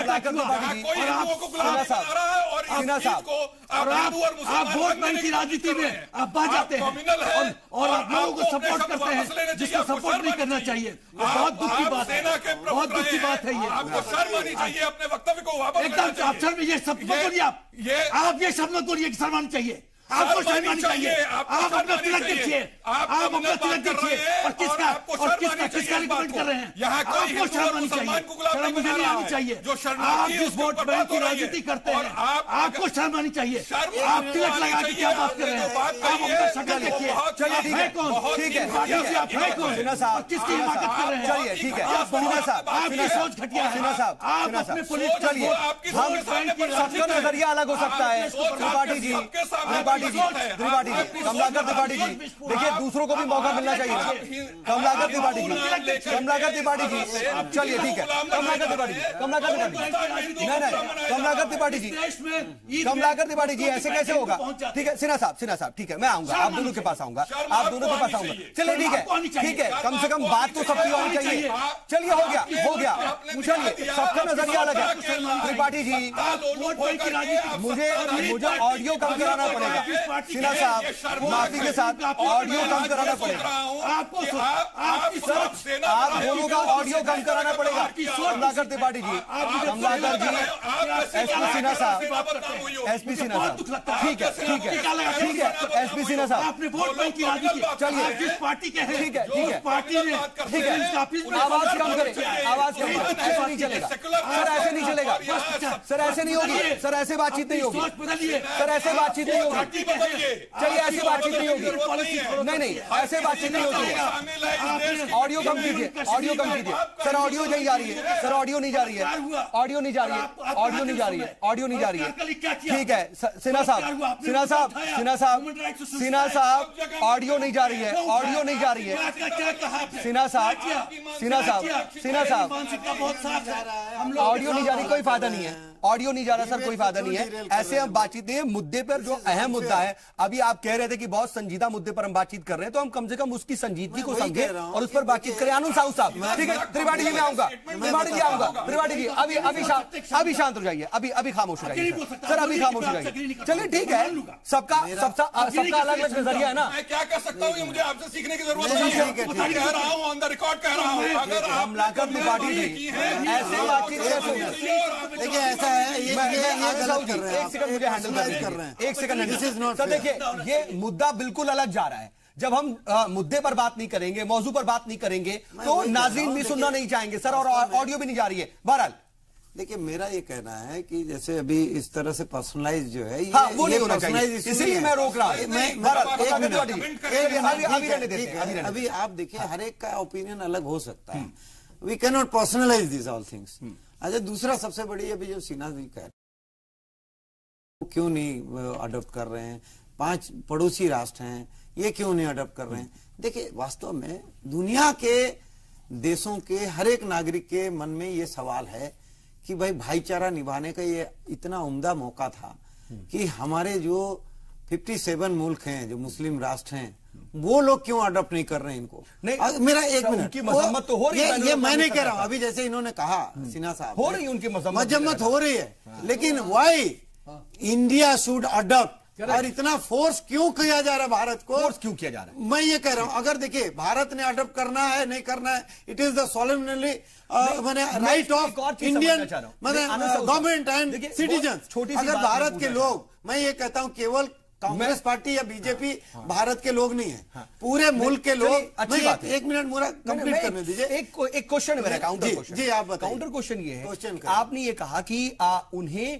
F: वोट बैंक की राजनीति में आप आ जाते हैं और आप लोगों को सपोर्ट करते हैं जिसको सपोर्ट नहीं करना चाहिए। बहुत दुख की बात है, बहुत दुख की बात है। ये
G: आपको शर्म आनी चाहिए अपने वक्तव्य को वापस
F: एकदम। आप शर्म ये शब्द मत बोलिए, आप ये शब्द मत बोलिए, शर्म आनी चाहिए, आपको शर्म आनी चाहिए। आप अपना तिलक देखिए, आप अपना तिलक देखिए और किसका रिकमेंड कर रहे हैं? आपको शर्म आनी चाहिए, शर्म मुझे नहीं आनी चाहिए। आप जिस वोट बैंक की राजनीति करते हैं, आपको शर्म आनी चाहिए। आप तिलक लगा के क्या बात कर रहे हैं? आप अपना शक्ल देखिए, है कौन?
I: ठीक है,
F: आप है कौन? किसकी हिमाकत कर रहे हैं?
I: चलिए ठीक है,
F: आपकी सोच घटिया है। आप अपने
I: सबका नजरिया अलग हो सकता है। त्रिपाठी जी, कमलाकर त्रिपाठी जी, देखिए दूसरों को भी मौका मिलना चाहिए। कमलाकर त्रिपाठी जी, चलिए ठीक है, कमलाकर त्रिपाठी जी, कमलाकर त्रिपाठी जी, ऐसे कैसे होगा? ठीक है, सिन्हा साहब, ठीक है, मैं आऊंगा, आप दोनों के पास आऊंगा, चलिए ठीक है, कम से कम बात तो सबकी होनी चाहिए। चलिए हो गया, चलिए सबका नजरिया अलग है। त्रिपाठी जी, मुझे ऑडियो कम कराना पड़ेगा। सिन्हा साहब, माफी के साथ ऑडियो कम कराना पड़ेगा। आप दोनों का ऑडियो कम कराना पड़ेगा। कमलाकर त्रिपाठी जी, एसपी सिन्हा साहब, ठीक है, एसपी सिन्हा साहब,
F: आपने वोट बैंक की राजनीति,
I: चलिए
F: जिस पार्टी के हैं,
I: ठीक है,
F: पार्टी ने
I: आवाज कम करें, ऐसा नहीं चलेगा सर, ऐसे नहीं चलेगा सर, ऐसे नहीं होगी सर, ऐसे बातचीत नहीं होगी सर, ऐसे बातचीत नहीं होगी। चलिए ऐसी बातचीत नहीं होगी, नहीं ऐसे बातचीत नहीं होगी। ऑडियो कम कीजिए सर, ऑडियो नहीं जा रही है सर, ऑडियो नहीं जा रही है। ठीक है, सिन्हा साहब, ऑडियो नहीं जा रही है, सिन्हा साहब, ऑडियो नहीं जा रही, कोई फायदा नहीं है।
A: ऑडियो नहीं जा रहा सर, कोई फायदा नहीं है, ऐसे हम बातचीत नहीं है मुद्दे पर जो अहम मुद्दा है। अभी आप कह रहे थे कि बहुत संजीदा मुद्दे पर हम बातचीत कर रहे हैं, तो हम कम से कम उसकी संजीदगी को समझे और उस पर बातचीत करें। आनंद साहू साहब, ठीक है, त्रिपाठी जी मैं आऊंगा, त्रिपाठी जी आऊंगा, त्रिपाठी जी अभी शांत हो जाइए, अभी खामोश हो जाइए सर, अभी खामोश हो जाइए। चलिए ठीक है, सबका अलग अलग नजरिया है ना।
B: मैं क्या कर सकता हूँ, ये मुझे आपसे सीखने की जरूरत नहीं है। मैं कह रहा हूँ, ऑन द रिकॉर्ड कह रहा हूँ, अगर
A: हम लाकर त्रिपाठी जी ऐसे बातचीत
E: देखिए ऐसा है, ये गलत कर रहे हैं,
A: एक सेकंड मुझे हैंडल कर रहे हैं, एक सेकंड सर। देखिए ये मुद्दा बिल्कुल अलग जा रहा है। जब हम मुद्दे पर बात नहीं करेंगे, मौजू पर बात नहीं करेंगे, तो नाज़रीन भी सुनना नहीं चाहेंगे सर, और ऑडियो भी नहीं जा रही है। बहरहाल
E: देखिए मेरा ये कहना है कि जैसे अभी इस तरह से पर्सनलाइज जो है,
A: हाँ, वो नहीं होना चाहिए, इसीलिए मैं रोक रहा हूं।
E: अभी आप देखिए हर एक का ओपिनियन अलग हो सकता है, we can not personalise this all things. अच्छा, दूसरा सबसे बड़ी अभी जो सिन्हा जी कह रहे हैं, क्यों नहीं अडॉप्ट कर रहे हैं, 5 पड़ोसी राष्ट्र हैं, ये क्यों नहीं अडॉप्ट कर रहे हैं। देखिए वास्तव में दुनिया के देशों के हर एक नागरिक के मन में ये सवाल है कि भाई भाईचारा निभाने का ये इतना उम्दा मौका था कि हमारे जो 57 मुल्क हैं, जो मुस्लिम राष्ट्र हैं, वो लोग क्यों अडॉप्ट नहीं कर रहे हैं इनको। नहीं, मेरा एक मिनट
A: की मजम्मत तो हो रही है,
E: ये मैं नहीं कह रहा हूं, अभी जैसे इन्होंने कहा सिन्हा साहब,
A: हो रही है उनकी
E: मजम्मत हो रही है, लेकिन वाई इंडिया शुड अडॉप्ट, और इतना फोर्स क्यों किया जा रहा है भारत को,
A: फोर्स क्यों किया जा रहा है।
E: मैं ये कह रहा हूं, अगर देखिए भारत ने अडॉप्ट करना है नहीं करना है, इट इज द सोलेमनली मैंने right of Indian government and citizen. अगर भारत के लोग, मैं ये कहता हूं केवल कांग्रेस पार्टी या बीजेपी भारत के लोग नहीं है, पूरे मुल्क के लोग।
A: अच्छी बात है,
E: एक मिनट मेरा कंप्लीट करने दीजिए।
A: एक क्वेश्चन है मेरा, काउंटर क्वेश्चन।
E: जी आप बताइए।
A: काउंटर क्वेश्चन ये है, आपने ये कहा कि उन्हें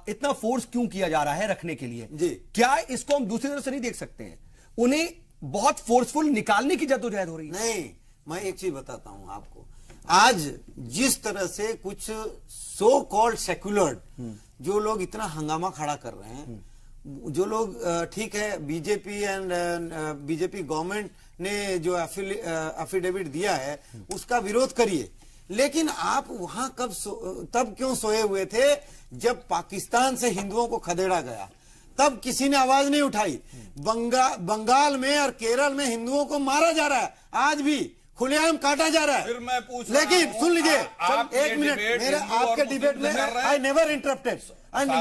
A: इतना फोर्स क्यों किया जा रहा है रखने के लिए
E: जी,
A: क्या इसको हम दूसरी तरह से नहीं देख सकते हैं, उन्हें बहुत फोर्सफुल निकालने की जद्दोजहद हो रही है।
E: नहीं, मैं एक चीज बताता हूं आपको, आज जिस तरह से कुछ सो कॉल्ड सेक्युलर जो लोग इतना हंगामा खड़ा कर रहे हैं, जो लोग ठीक है बीजेपी एंड बीजेपी गवर्नमेंट ने जो एफिडेविट दिया है उसका विरोध करिए, लेकिन आप वहां तब क्यों सोए हुए थे जब पाकिस्तान से हिंदुओं को खदेड़ा गया, तब किसी ने आवाज नहीं उठाई। बंगाल में और केरल में हिंदुओं को मारा जा रहा है, आज भी खुलेआम काटा जा रहा है।
B: फिर मैं पूछ
E: लेकिन सुन लीजिए एक मिनट, मेरे आपके डिबेट में I never interrupted and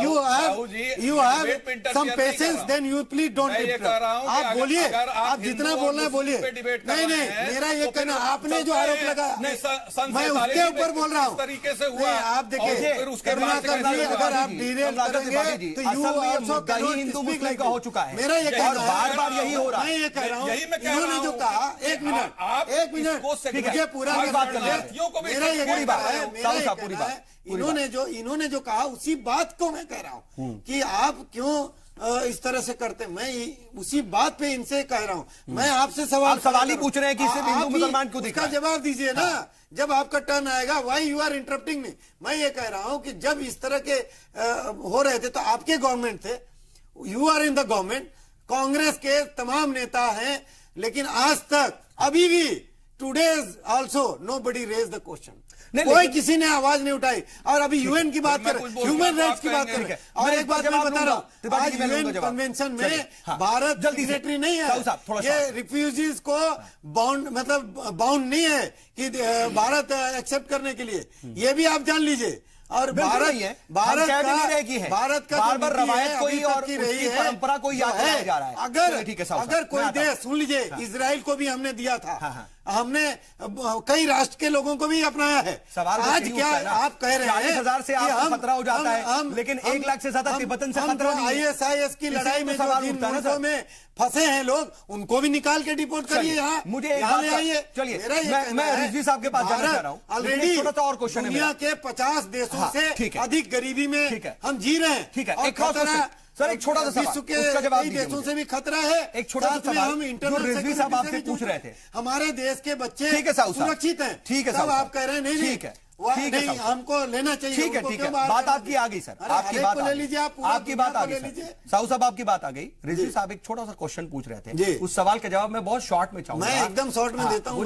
E: you have some patience, then you please don't interrupt। आप बोलिए, आप जितना बोलना है बोलिए। नहीं नहीं, मेरा ये कहना, आपने जो आरोप लगाया मैं उसके ऊपर बोल रहा हूँ।
B: तरीके से हुआ,
E: आप देखिए करुणा करके अगर आप डिटेल करेंगे तो यू आल्सो
A: हिंदू मुस्लिम का हो चुका है।
E: मेरा ये कहना है,
A: बार बार यही हो रहा है।
E: मैं ये कह रहा हूँ, इन्होंने जो कहा, एक मिनट मुझे पूरा बात करना है, मेरा ये पूरी बात है, इन्होंने जो कहा उसी बात को मैं कह रहा हूं कि आप क्यों इस तरह से करते, मैं उसी बात पे इनसे कह रहा हूं। मैं आपसे सवाल ही पूछ रहे हैं कि इससे हिंदू मुसलमान को दिखा, जवाब दीजिए ना, जब आपका टर्न आएगा। Why you are interrupting me. मैं ये कह रहा हूं कि जब इस तरह के हो रहे थे तो आपके गवर्नमेंट थे, you are in the government, Congress के तमाम नेता हैं, लेकिन आज तक अभी भी today's also nobody raise the question, कोई किसी ने आवाज नहीं उठाई। और अभी यूएन की बात करें, ह्यूमन राइट्स की बात करें, और एक बात मैं बता रहा हूँ, आज यूएन कन्वेंशन में भारत सिग्नेटरी नहीं है, ये रिफ्यूजीज को बाउंड नहीं है कि भारत एक्सेप्ट करने के लिए, ये भी आप जान लीजिए। और भारत का बार बार रवायत कोई और उसकी परंपरा कोई याद नहीं जा रहा है। अगर कोई देश, सुन लीजिए, इजराइल को भी हमने दिया था, हमने कई राष्ट्र के लोगों को भी अपनाया है। आज क्या आप कह रहे हैं
A: 40,000 से आपको खतरा हो जाता है, लेकिन 1 लाख से ज्यादा तिब्बतन से खतरा नहीं है।
E: ISIS की लड़ाई में जो जिन मुल्कों में फंसे हैं लोग, उनको भी निकाल के डिपोर्ट करिए। यहाँ मुझे यहाँ ले आइए।
A: चलिए मैं रिजवी साहब के पास जाना चाह रहा हूँ।
E: ऑलरेडी दुनिया के 50 देशों से अधिक गरीबी में हम जी रहे हैं।
A: ठीक है, एक खतरा सर, एक छोटा सा सवाल, उसका जवाब दीजिए।
E: देशों से भी खतरा है। एक छोटा सा सवाल हम इंटरनल
A: रिजवी साहब आपसे पूछ रहे थे,
E: हमारे देश के बच्चे
A: सुरक्षित हैं, ठीक है
E: साहब, आप कह रहे हैं नहीं ठीक है, नहीं हमको लेना चाहिए।
A: ठीक है, बात आपकी आ गई सर, आपकी बात ले लीजिए, आपकी बात आ गई साहू साहब, आपकी बात आ गई। रिजवी साहब एक छोटा सा क्वेश्चन पूछ रहे थे, उस सवाल का जवाब मैं बहुत शॉर्ट में चाहूंगा।
E: मैं एकदम शॉर्ट में देता हूँ।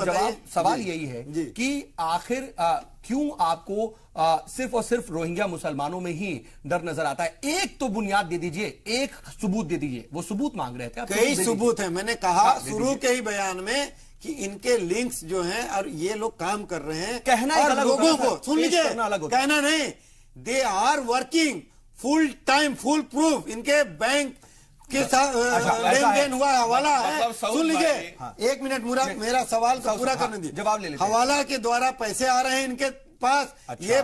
A: सवाल यही है कि आखिर
I: क्यों आपको सिर्फ और सिर्फ रोहिंग्या मुसलमानों में ही डर नजर आता है? एक तो बुनियाद दे दीजिए, एक सबूत दे दीजिए। वो सबूत मांग रहे थे,
E: कई सबूत है। मैंने कहा शुरू के ही बयान में कि इनके लिंक्स जो हैं और ये लोग काम कर रहे हैं,
I: कहना
E: और
I: अलग
E: लोगों
I: होता है,
E: को सुन लीजिए, कहना नहीं, they are working full time, full proof. इनके बैंक के साथ लेन देन हुआ, हवाला है। सुन लीजिए, एक मिनट मेरा सवाल को पूरा करने दीजिए,
I: जवाब ले लीजिए।
E: हवाला के द्वारा पैसे आ रहे हैं इनके पास, ये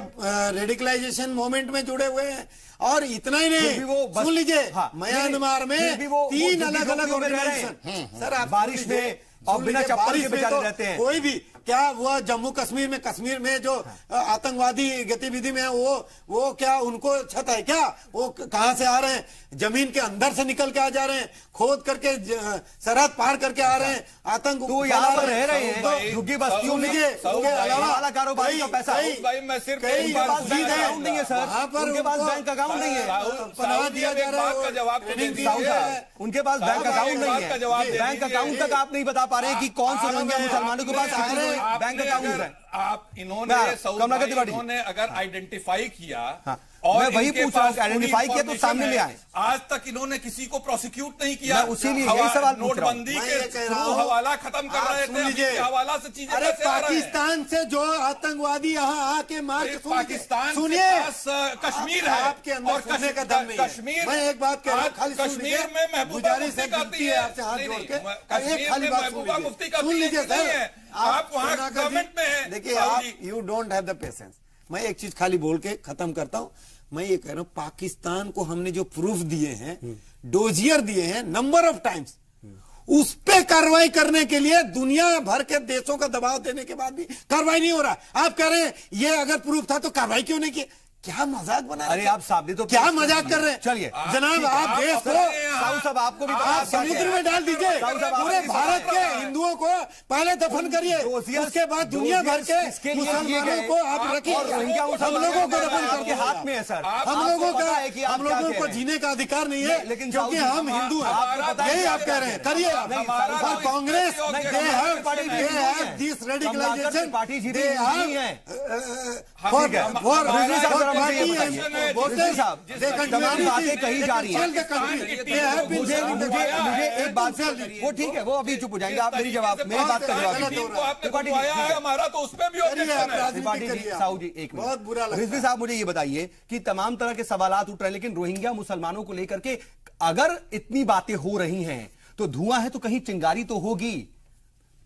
E: रेडिकलाइजेशन मूवमेंट में जुड़े हुए हैं। और इतना ही नहीं, सुन लीजिए, म्यांमार में 3 अलग अलग ऑर्गेनाइजेशन, सर आप
I: बारिश में और बिना चप्पल के बेचारे रहते हैं।
E: कोई भी क्या वो जम्मू कश्मीर में जो आतंकवादी गतिविधि में है, वो क्या उनको छत है क्या? वो कहां से आ रहे हैं? जमीन के अंदर से निकल के आ जा रहे हैं, खोद करके सरहद पार करके आ रहे हैं। आतंक
I: तो यहाँ पर रह रहे हैं झुग्गी बस्तियों में,
E: उनके अलावा
I: कारोबारी का पैसा
G: मैं सिर्फ
I: अकाउंट नहीं है सर, उनके पास बैंक अकाउंट नहीं है,
E: पनाह दिया जा रहा है,
I: उनके पास बैंक अकाउंट नहीं है। बैंक अकाउंट तक आप नहीं बता पा रहे कि कौन से रोहिंग्या मुसलमानों के पास बैंक अकाउंट है।
G: आप इन्होंने अगर आइडेंटिफाई किया और
I: मैं वही पूछ रहा हूँ, आइडेंटिफाई किया तो सामने ले आए।
G: आज तक इन्होंने किसी को प्रोसिक्यूट नहीं किया।
I: उसीलिए यही सवाल पूछ रहा हूं।
G: नोटबंदी के थ्रू हवाला खत्म कर रहे थे, हवाला से चीजें
E: अरे पाकिस्तान से जो आतंकवादी यहाँ आके मार,
G: पाकिस्तान
E: सुनिए,
G: कश्मीर है
E: आपके अंदर सुनने का दम नहीं है।
G: कश्मीर,
E: मैं एक बात कह रहा हूँ, खाली
G: कश्मीर में महबूबा मुफ्ती का
E: आपसे हाथ जोड़ के
G: कश्मीर में महबूबा मुफ्ती का
E: सुन लीजिए सर,
G: आप वहाँ गवर्नमेंट में हैं।
E: देखिए, आप you don't have the patience. मैं एक चीज खाली बोल के खत्म करता हूं। मैं ये कह रहा हूं, पाकिस्तान को हमने जो प्रूफ दिए हैं, डोजियर दिए हैं नंबर ऑफ टाइम्स, उस पे कार्रवाई करने के लिए दुनिया भर के देशों का दबाव देने के बाद भी कार्रवाई नहीं हो रहा। आप कह रहे हैं ये अगर प्रूफ था तो कार्रवाई क्यों नहीं की? क्या मजाक बना?
I: अरे आप साहब तो
E: क्या मजाक कर रहे हैं?
I: चलिए
E: जनाब, आप देश को
I: साहू साहब आपको भी
E: आप समुद्र में डाल दीजिए। पूरे भारत के हिंदुओं को पहले दफन करिए, उसके बाद दुनिया भर के मुसलमानों को आप रखिए। हम लोगों को दफन करके हाथ में है सर। हम लोगों को जीने का अधिकार नहीं है, लेकिन क्योंकि हम हिंदू हैं। यही आप कह रहे हैं, करिए आप। और कांग्रेस दिस रेडिकलाइजेशन
I: तमाम बातें कही जा रही है। मुझे एक बात से वो ठीक है, वो अभी चुप हो जाएंगे। आप मेरी बात का जवाब दीजिए।
G: हमारा तो उस पर भी
I: त्रिपाठी जी, साहू जी, एक मिनट। रिजवी साहब, मुझे ये बताइए कि तमाम तरह के सवालात उठ रहे हैं, लेकिन रोहिंग्या मुसलमानों को लेकर के अगर इतनी बातें हो रही हैं तो धुआं है तो कहीं चिंगारी तो होगी।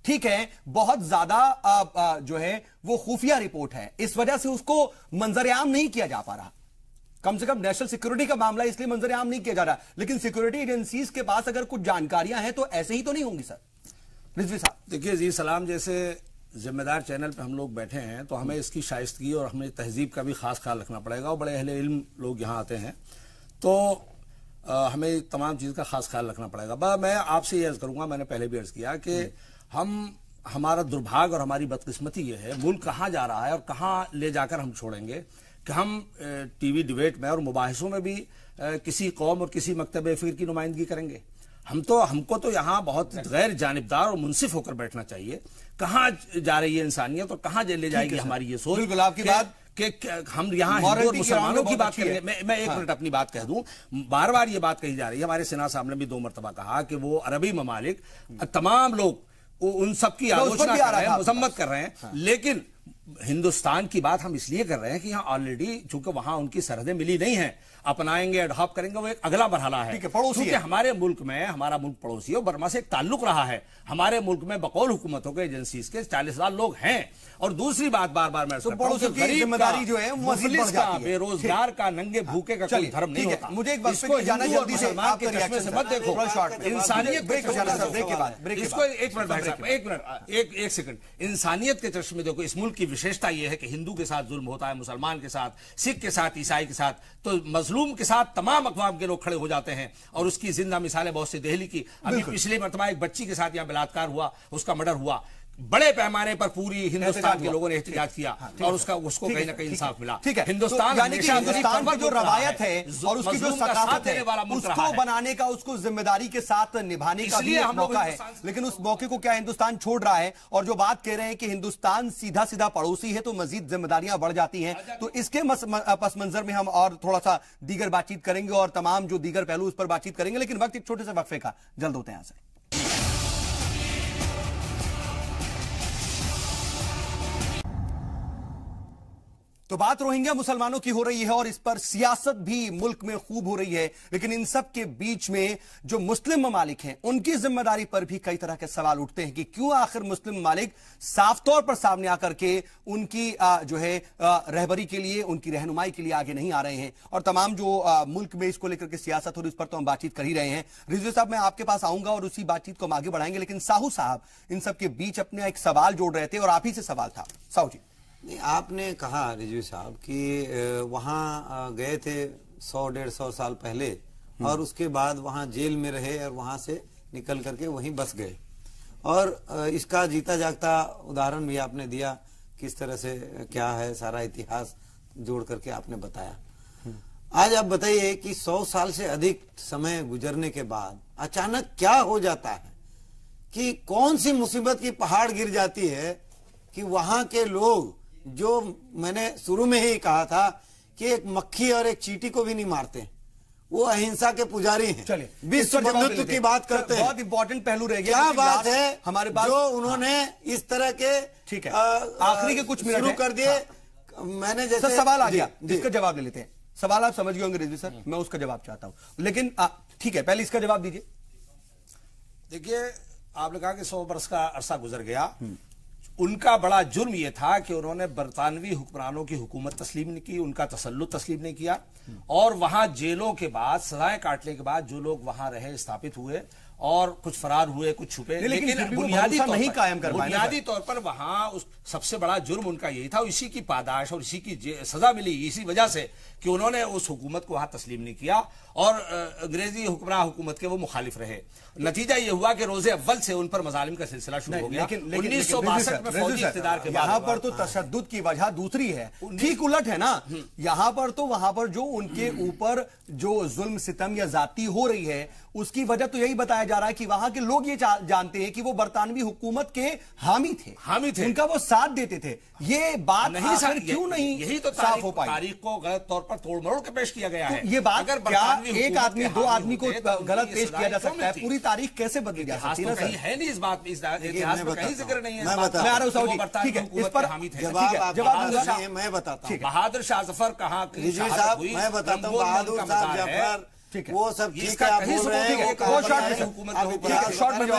I: ठीक है, बहुत ज्यादा जो है वो खुफिया रिपोर्ट है, इस वजह से उसको मंजरेआम नहीं किया जा पा रहा। कम से कम नेशनल सिक्योरिटी का मामला, इसलिए मंजरेआम नहीं किया जा रहा। लेकिन सिक्योरिटी एजेंसीज के पास अगर कुछ जानकारियां हैं तो ऐसे ही तो नहीं होंगी सर। रिजवी साहब,
H: देखिए जी सलाम, जैसे जिम्मेदार चैनल पे हम लोग बैठे हैं तो हमें इसकी शाइस्तगी और हमें तहजीब का भी खास ख्याल रखना पड़ेगा। और बड़े अहले इल्म लोग यहाँ आते हैं तो हमें तमाम चीज का खास ख्याल रखना पड़ेगा। मैं आपसे ये अर्ज करूंगा, मैंने पहले भी अर्ज किया कि हमारा दुर्भाग्य और हमारी बदकिस्मती ये है, मुल्क कहाँ जा रहा है और कहाँ ले जाकर हम छोड़ेंगे कि हम टीवी डिबेट में और मुबाहिसों में भी किसी कौम और किसी मकतब फिक्र की नुमाइंदगी करेंगे। हमको तो यहाँ बहुत गैर जानिबदार और मुनसिफ होकर बैठना चाहिए। कहाँ जा रही है इंसानियत और कहाँ ले जाएगी हमारी ये सोच।
I: बिल्कुल आपकी बात
H: कि हम यहाँ हिंदू और मुसलमानों की बात करेंगे। मैं एक मिनट अपनी बात कह दूं। बार बार ये बात कही जा रही है, हमारे सेना साहब ने भी 2 मरतबा कहा कि वो अरबी ममालिक तमाम लोग उन सबकी आलोचना कर रहे हैं, मजम्मत कर रहे हैं। लेकिन हिंदुस्तान की बात हम इसलिए कर रहे हैं कि यहाँ ऑलरेडी चूंकि वहां उनकी सरहदें मिली नहीं है, अपनाएंगे, अडॉप्ट करेंगे, वो एक अगला मरहला है। क्योंकि हमारे मुल्क में, हमारा मुल्क पड़ोसी है, बर्मा से एक ताल्लुक रहा है। हमारे मुल्क में बकौल हुकूमतों के एजेंसीज के 40,000 लोग हैं। और दूसरी बात बार बार मैं
I: जिम्मेदारी जो है
H: मुफलिस का, बेरोजगार का, नंगे भूखे का कोई धर्म नहीं होता।
I: मुझे एक बात जाना जल्दी से आपके चश्मे से मत देखो,
H: इंसानियत
I: ब्रेक के बाद
H: इसको एक सेकंड, इंसानियत के चश्मे देखो। इस मुल्क की विशेषता यह है कि हिंदू के साथ जुल्म होता है, मुसलमान के साथ, सिख के साथ, ईसाई के साथ, तो मजलूम के साथ तमाम अक़वाम के लोग खड़े हो जाते हैं। और उसकी जिंदा मिसालें बहुत सी, दिल्ली की अभी पिछले मरतबा एक बच्ची के साथ यहाँ बलात्कार हुआ, उसका मर्डर हुआ। बड़े पैमाने पर पूरी हिंदुस्तान के लोगों ने एहतजाज किया और उसको कहीं ना कहीं इंसाफ मिला।
A: ठीक है,
H: हिंदुस्तान
A: यानी कि हिंदुस्तान की जो रवायत है और उसकी जो सकाफत है उसको बनाने का, उसको जिम्मेदारी के साथ निभाने का भी एक मौका है, लेकिन उस मौके को क्या हिंदुस्तान छोड़ रहा है? और जो बात कह रहे हैं कि हिंदुस्तान सीधा सीधा पड़ोसी है तो मजीद जिम्मेदारियां बढ़ जाती हैं, तो इसके पस मंजर में हम और थोड़ा सा दीगर बातचीत करेंगे और तमाम जो दीगर पहलू उस पर बातचीत करेंगे, लेकिन वक्त एक छोटे से वक्फे का, जल्द होते हैं यहां से। तो बात रोहिंग्या मुसलमानों की हो रही है और इस पर सियासत भी मुल्क में खूब हो रही है, लेकिन इन सब के बीच में जो मुस्लिम ममालिक हैं उनकी जिम्मेदारी पर भी कई तरह के सवाल उठते हैं कि क्यों आखिर मुस्लिम ममालिक साफ तौर पर सामने आकर के उनकी जो है रहबरी के लिए, उनकी रहनुमाई के लिए आगे नहीं आ रहे हैं। और तमाम जो मुल्क में इसको लेकर के सियासत हो रही, इस पर तो हम बातचीत कर ही रहे हैं। रिजवी साहब, मैं आपके पास आऊंगा और उसी बातचीत को हम आगे बढ़ाएंगे, लेकिन साहू साहब इन सब के बीच अपना एक सवाल जोड़ रहे थे और आप ही से सवाल था। साहू जी,
E: नहीं, आपने कहा रिजवी साहब कि वहाँ गए थे 100-150 साल पहले और उसके बाद वहाँ जेल में रहे और वहाँ से निकल करके वहीं बस गए, और इसका जीता जागता उदाहरण भी आपने दिया, किस तरह से क्या है सारा इतिहास जोड़ करके आपने बताया। आज आप बताइए कि 100 साल से अधिक समय गुजरने के बाद अचानक क्या हो जाता है कि कौन सी मुसीबत की पहाड़ गिर जाती है कि वहां के लोग, जो मैंने शुरू में ही कहा था कि एक मक्खी और एक चींटी को भी नहीं मारते, वो अहिंसा के पुजारी हैं।
A: चलिए,
E: विश्व बंधुत्व की बात करते हैं।
A: बहुत इंपॉर्टेंट पहलू रह गया।
E: क्या बात है
A: हमारे पास
E: जो उन्होंने इस तरह के,
A: ठीक है, आखिरी के कुछ मिनट
E: शुरू कर दिए। मैंने जैसे
A: सवाल आ गया, जिसका जवाब ले लेते हैं। सवाल आप समझ गए होंगे रिजवी सर, मैं उसका जवाब चाहता हूं, लेकिन ठीक है, पहले इसका जवाब दीजिए।
H: देखिए, आपने कहा कि 100 वर्ष का अरसा गुजर गया। उनका बड़ा जुर्म यह था कि उन्होंने बरतानवी हुक्मरानों की हुकूमत तस्लीम नहीं की, उनका तसल्लुत तस्लीम नहीं किया, और वहां जेलों के बाद, सजाएं काटने के बाद जो लोग वहां रहे, स्थापित हुए और कुछ फरार हुए, कुछ छुपे, लेकिन बुनियादी नहीं कायम कर पाए। बुनियादी तौर पर वहां सबसे बड़ा जुर्म उनका यही था, इसी की पादाश और इसी की सजा मिली इसी वजह से कि उन्होंने उस हुकूमत को वहां तस्लीम नहीं किया और अंग्रेजी हुक्मरान हुकूमत के वो मुखालिफ रहे। नतीजा ये हुआ कि रोजे अव्वल से उन पर मजालिम का सिलसिला शुरू हो गया। 1962 में फौजी इख्तिदार के बाद
A: यहाँ पर तो तशद्दुद की वजह दूसरी है, ठीक उलट है ना। यहाँ पर तो वहां पर जो उनके ऊपर जो जुल्म सितम या जाती हो रही है उसकी वजह तो यही बताया जा रहा है कि वहां के लोग ये जानते हैं कि वो बरतानवी हुकूमत के हामी थे, उनका वो साथ देते थे। ये बात नहीं सर, क्यों नहीं
H: यही तो साफ हो पाई? तारीख को गलत तौर पर तोड़ मरोड़ के पेश किया गया है।
A: ये बात अगर एक आदमी, दो आदमी को गलत पेश किया जा सकता है, पूरी तारीख कैसे बदली जा सकती है?
H: कहीं है नहीं इस बात, इतिहास में कहीं जिक्र नहीं है।
E: मैं बता रहा
A: हूं, ठीक है, इस पर
E: जवाब मैं बताता हूं।
H: बहादुर शाह जफर कहाँ,
E: मैं बताता हूं, बहादुर शाह जफर, वो सब ठीक है, आप बोल रहे हैं,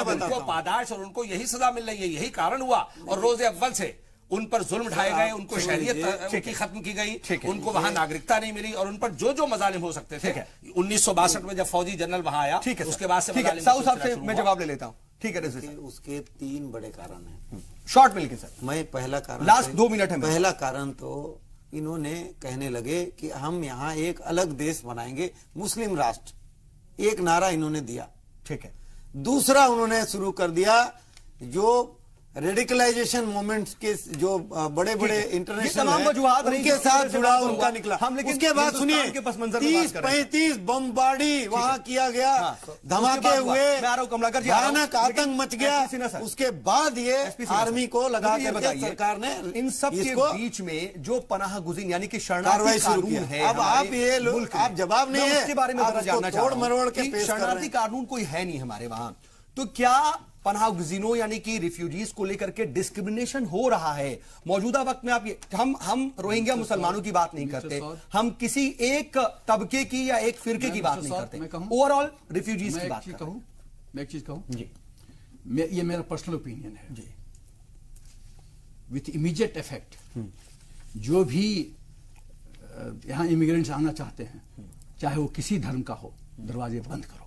H: उनको पादाश और उनको यही सजा मिल रही है, यही कारण हुआ। और रोजे अव्वल से उन पर जुल्म ढाए गए, उनको शहरियत की खत्म की गई, उनको वहां नागरिकता नहीं मिली और उन पर जो जो मजालिम हो सकते थे। 1962 में जब फौजी जनरल वहां आया, उसके बाद से
A: साहू साहब से मैं जवाब ले लेता हूं। ठीक है,
E: उसके 3 बड़े कारण हैं,
A: शॉर्ट में लिखे सर।
E: मैं पहला कारण,
A: लास्ट 2 मिनट है।
E: पहला कारण तो इन्होंने कहने लगे कि हम यहाँ एक अलग देश बनाएंगे, मुस्लिम राष्ट्र, एक नारा इन्होंने दिया।
A: ठीक है।
E: दूसरा उन्होंने शुरू कर दिया जो रेडिकलाइजेशन मूवमेंट्स के जो बड़े बड़े इंटरनेशनल उनके साथ जुड़ा उनका निकला। उसके बाद सुनिए 30-35 बमबारी वहां किया गया, धमाके हुए, भयानक आतंक मच गया। उसके बाद ये आर्मी को लगा करके सरकार ने
A: इन सब के बीच में जो पनाह गुज़ीन यानी कि शरणार्थी कानून है,
E: अब आप ये लोग, आप जवाब नहीं है,
A: उसके बारे में जानना
E: तोड़ मरोड़ के पेश कर रहे हैं।
A: शरणार्थी कानून कोई है नहीं हमारे वहां, तो क्या पनाह गुज़ीनों यानी कि रिफ्यूजीज को लेकर के डिस्क्रिमिनेशन हो रहा है मौजूदा वक्त में? आप ये हम रोहिंग्या मुसलमानों की बात नहीं करते, हम किसी एक तबके की या एक फिरके की बात नहीं करते, ओवरऑल रिफ्यूजीज की बात करते हैं।
F: मैं एक चीज कहूं जी, ये मेरा पर्सनल ओपिनियन है जी। विथ इमीडिएट इफेक्ट जो भी यहां इमिग्रेंट्स आना चाहते हैं, चाहे वो किसी धर्म का हो, दरवाजे बंद करो।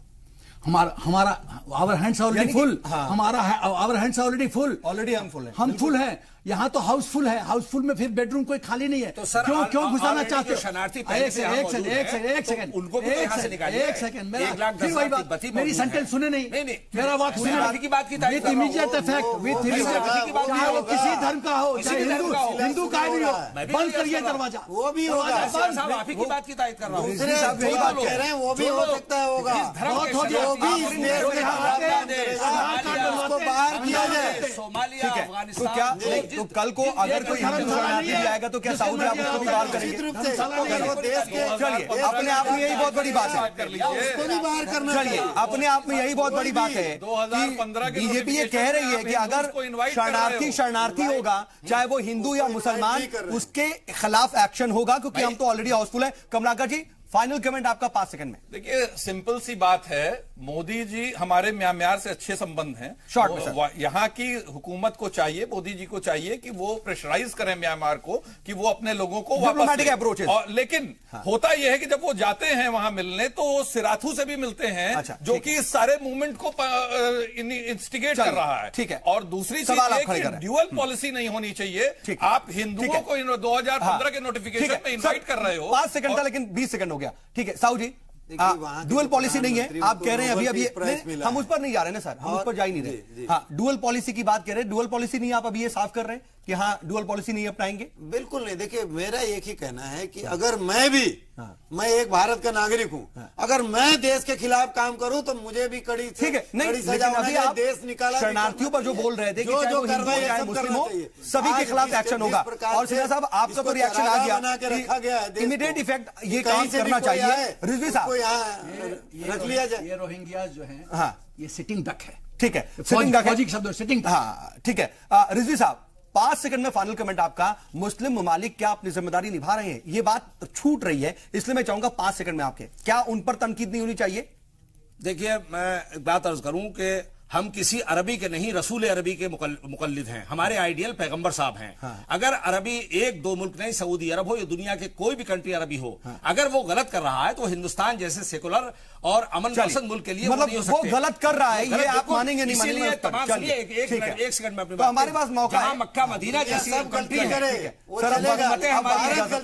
F: हमारा आवर हैंड्स ऑलरेडी फुल, हमारा our hands already full,
A: already हम फुल हैं,
F: हम फुल हैं। यहाँ तो हाउसफुल है, हाउसफुल में फिर बेडरूम कोई खाली नहीं है।
H: तो सर
F: क्यों घुसाना चाहते हो?
H: शरणार्थी पहले से यहाँ मौजूद हैं,
F: एक सेकंड,
H: उनको भी यहाँ से निकालिए।
F: एक सेकंड,
H: 1,10,000
F: फिर वही बात,
H: तिब्बती
F: मेरी
H: मौजूद
F: सेंटेंस
H: हैं।
F: सुने नहीं,
H: नहीं,
F: मेरा बात सुने
H: अभी की बात की तारीफ
F: विद
H: कर रहा हूं।
F: इमीडिएट इफेक्ट, विद इमीडिएट, चाहे वो किसी धर्म का हो, चाहे हिंदू का नहीं हो, बंद करिए दरवाजा।
E: वो भी होगा
H: साहब, आप ही की बात की तारीफ कर रहा हूँ।
E: दूसरे आप यही बात कह रहे हैं, वो भी हो सकता है, होगा
F: बहुत हो गया,
E: जो भी इस देश में उसको बाहर किया जाए।
H: सोमालिया,
A: तो
H: अफगानिस्तान,
A: क्या तो कल को अगर कोई हिंदू शरणार्थी भी आएगा तो क्या सऊदी आप उसको भी बाहर करेंगे? चलिए, अपने आप में यही बहुत बड़ी बात है,
E: उसको भी बाहर करना
A: चलिए अपने आप में यही बहुत बड़ी बात है कि बीजेपी ये कह रही है कि अगर शरणार्थी होगा, चाहे वो हिंदू या मुसलमान, उसके खिलाफ एक्शन होगा, क्योंकि हम तो ऑलरेडी हाउसफुल है। कमलाकर जी, फाइनल कमेंट आपका 5 सेकंड में।
G: देखिए, सिंपल सी बात है, मोदी जी हमारे म्यांमार से अच्छे संबंध हैं।
A: शॉर्ट में सर,
G: यहाँ की हुकूमत को चाहिए, मोदी जी को चाहिए कि वो प्रेशराइज करें म्यांमार को कि वो अपने लोगों को
A: डिप्लोमेटिक अप्रोच है।
G: और लेकिन होता यह है कि जब वो जाते हैं वहां मिलने, तो वो सिराथू से भी मिलते हैं,
A: अच्छा,
G: जो कि इस सारे मूवमेंट को इंस्टिगेट कर रहा है।
A: ठीक है,
G: और दूसरी चीज ड्यूअल पॉलिसी नहीं होनी चाहिए। आप हिंदुओं को 2015 के नोटिफिकेशन में इन्वाइट कर रहे हो।
A: 5 सेकंड था लेकिन 20 सेकंड हो गया। ठीक है साहू जी, डुअल पॉलिसी नहीं है, आप कह रहे हैं अभी हम उस पर नहीं जा रहे ना सर, हम उस पर जा ही नहीं रहे। हाँ, डुअल पॉलिसी की बात कर रहे हैं, डुअल पॉलिसी नहीं, आप अभी ये साफ कर रहे हैं कि हाँ डुअल पॉलिसी नहीं अपनाएंगे?
E: बिल्कुल नहीं। देखिए, मेरा एक ही कहना है कि अगर मैं भी मैं एक भारत का नागरिक हूं, अगर मैं देश के खिलाफ काम करूं तो मुझे भी कड़ी,
A: ठीक है, नहीं,
E: सजा
A: अभी आप
E: देश निकाला
A: शरणार्थियों पर जो बोल रहे थे कि चाहे वो हिंदू हो चाहे मुस्लिम हो, सभी के खिलाफ एक्शन होगा। और सिन्हा साहब, आपका तो रिएक्शन आ गया, इमीडिएट इफेक्ट ये काम करना चाहिए। रिजवी साहब,
E: रख लिया जाए।
F: ये रोहिंग्या जो है,
A: हाँ,
F: ये सिटिंग डक है।
A: ठीक है, सिटिंग डक है,
F: सिटिंग,
A: हाँ ठीक है। रिजवी साहब, 5 सेकंड में फाइनल कमेंट आपका। मुस्लिम ममालिक क्या अपनी जिम्मेदारी निभा रहे हैं? ये बात छूट रही है, इसलिए मैं चाहूंगा 5 सेकंड में आपके, क्या उन पर तनकीद नहीं होनी चाहिए?
H: देखिए, मैं एक बात अर्ज करूं कि हम किसी अरबी के नहीं, रसूल अरबी के मुकल्लिद हैं। हमारे आइडियल पैगंबर साहब हैं। हाँ। अगर अरबी 1-2 मुल्क नहीं, सऊदी अरब हो या दुनिया के कोई भी कंट्री अरबी हो, हाँ, अगर वो गलत कर रहा है तो हिंदुस्तान जैसे सेकुलर और अमन पसंद मुल्क के लिए
A: मतलब वो गलत कर रहा है, ये आप मानेंगे नहीं मानेंगे?
H: एक सेकंड में अपनी
A: तो हमारे पास मौका है,
H: मक्का मदीना जैसी कंट्री है,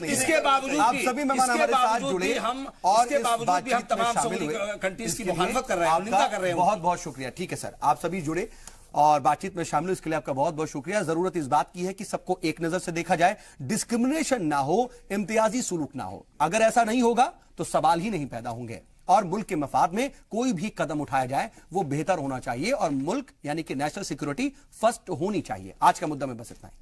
H: इसके बावजूद
A: आप सभी मेहमान हमारे साथ जुड़े
H: हम
A: और
H: इसके बावजूद भी हम तमाम सऊदी कंट्रीज की मुखालफत कर रहे हैं, निंदा कर रहे हैं।
A: बहुत बहुत शुक्रिया। ठीक है सर, आप सभी जुड़े और बातचीत में शामिल, इसके लिए आपका बहुत बहुत शुक्रिया। जरूरत इस बात की है कि सबको एक नजर से देखा जाए, डिस्क्रिमिनेशन ना हो, इम्तियाजी सुलूक ना हो। अगर ऐसा नहीं होगा तो सवाल ही नहीं पैदा होंगे और मुल्क के मफाद में कोई भी कदम उठाया जाए वो बेहतर होना चाहिए और मुल्क यानी कि नेशनल सिक्योरिटी फर्स्ट होनी चाहिए। आज का मुद्दा में बस इतना ही।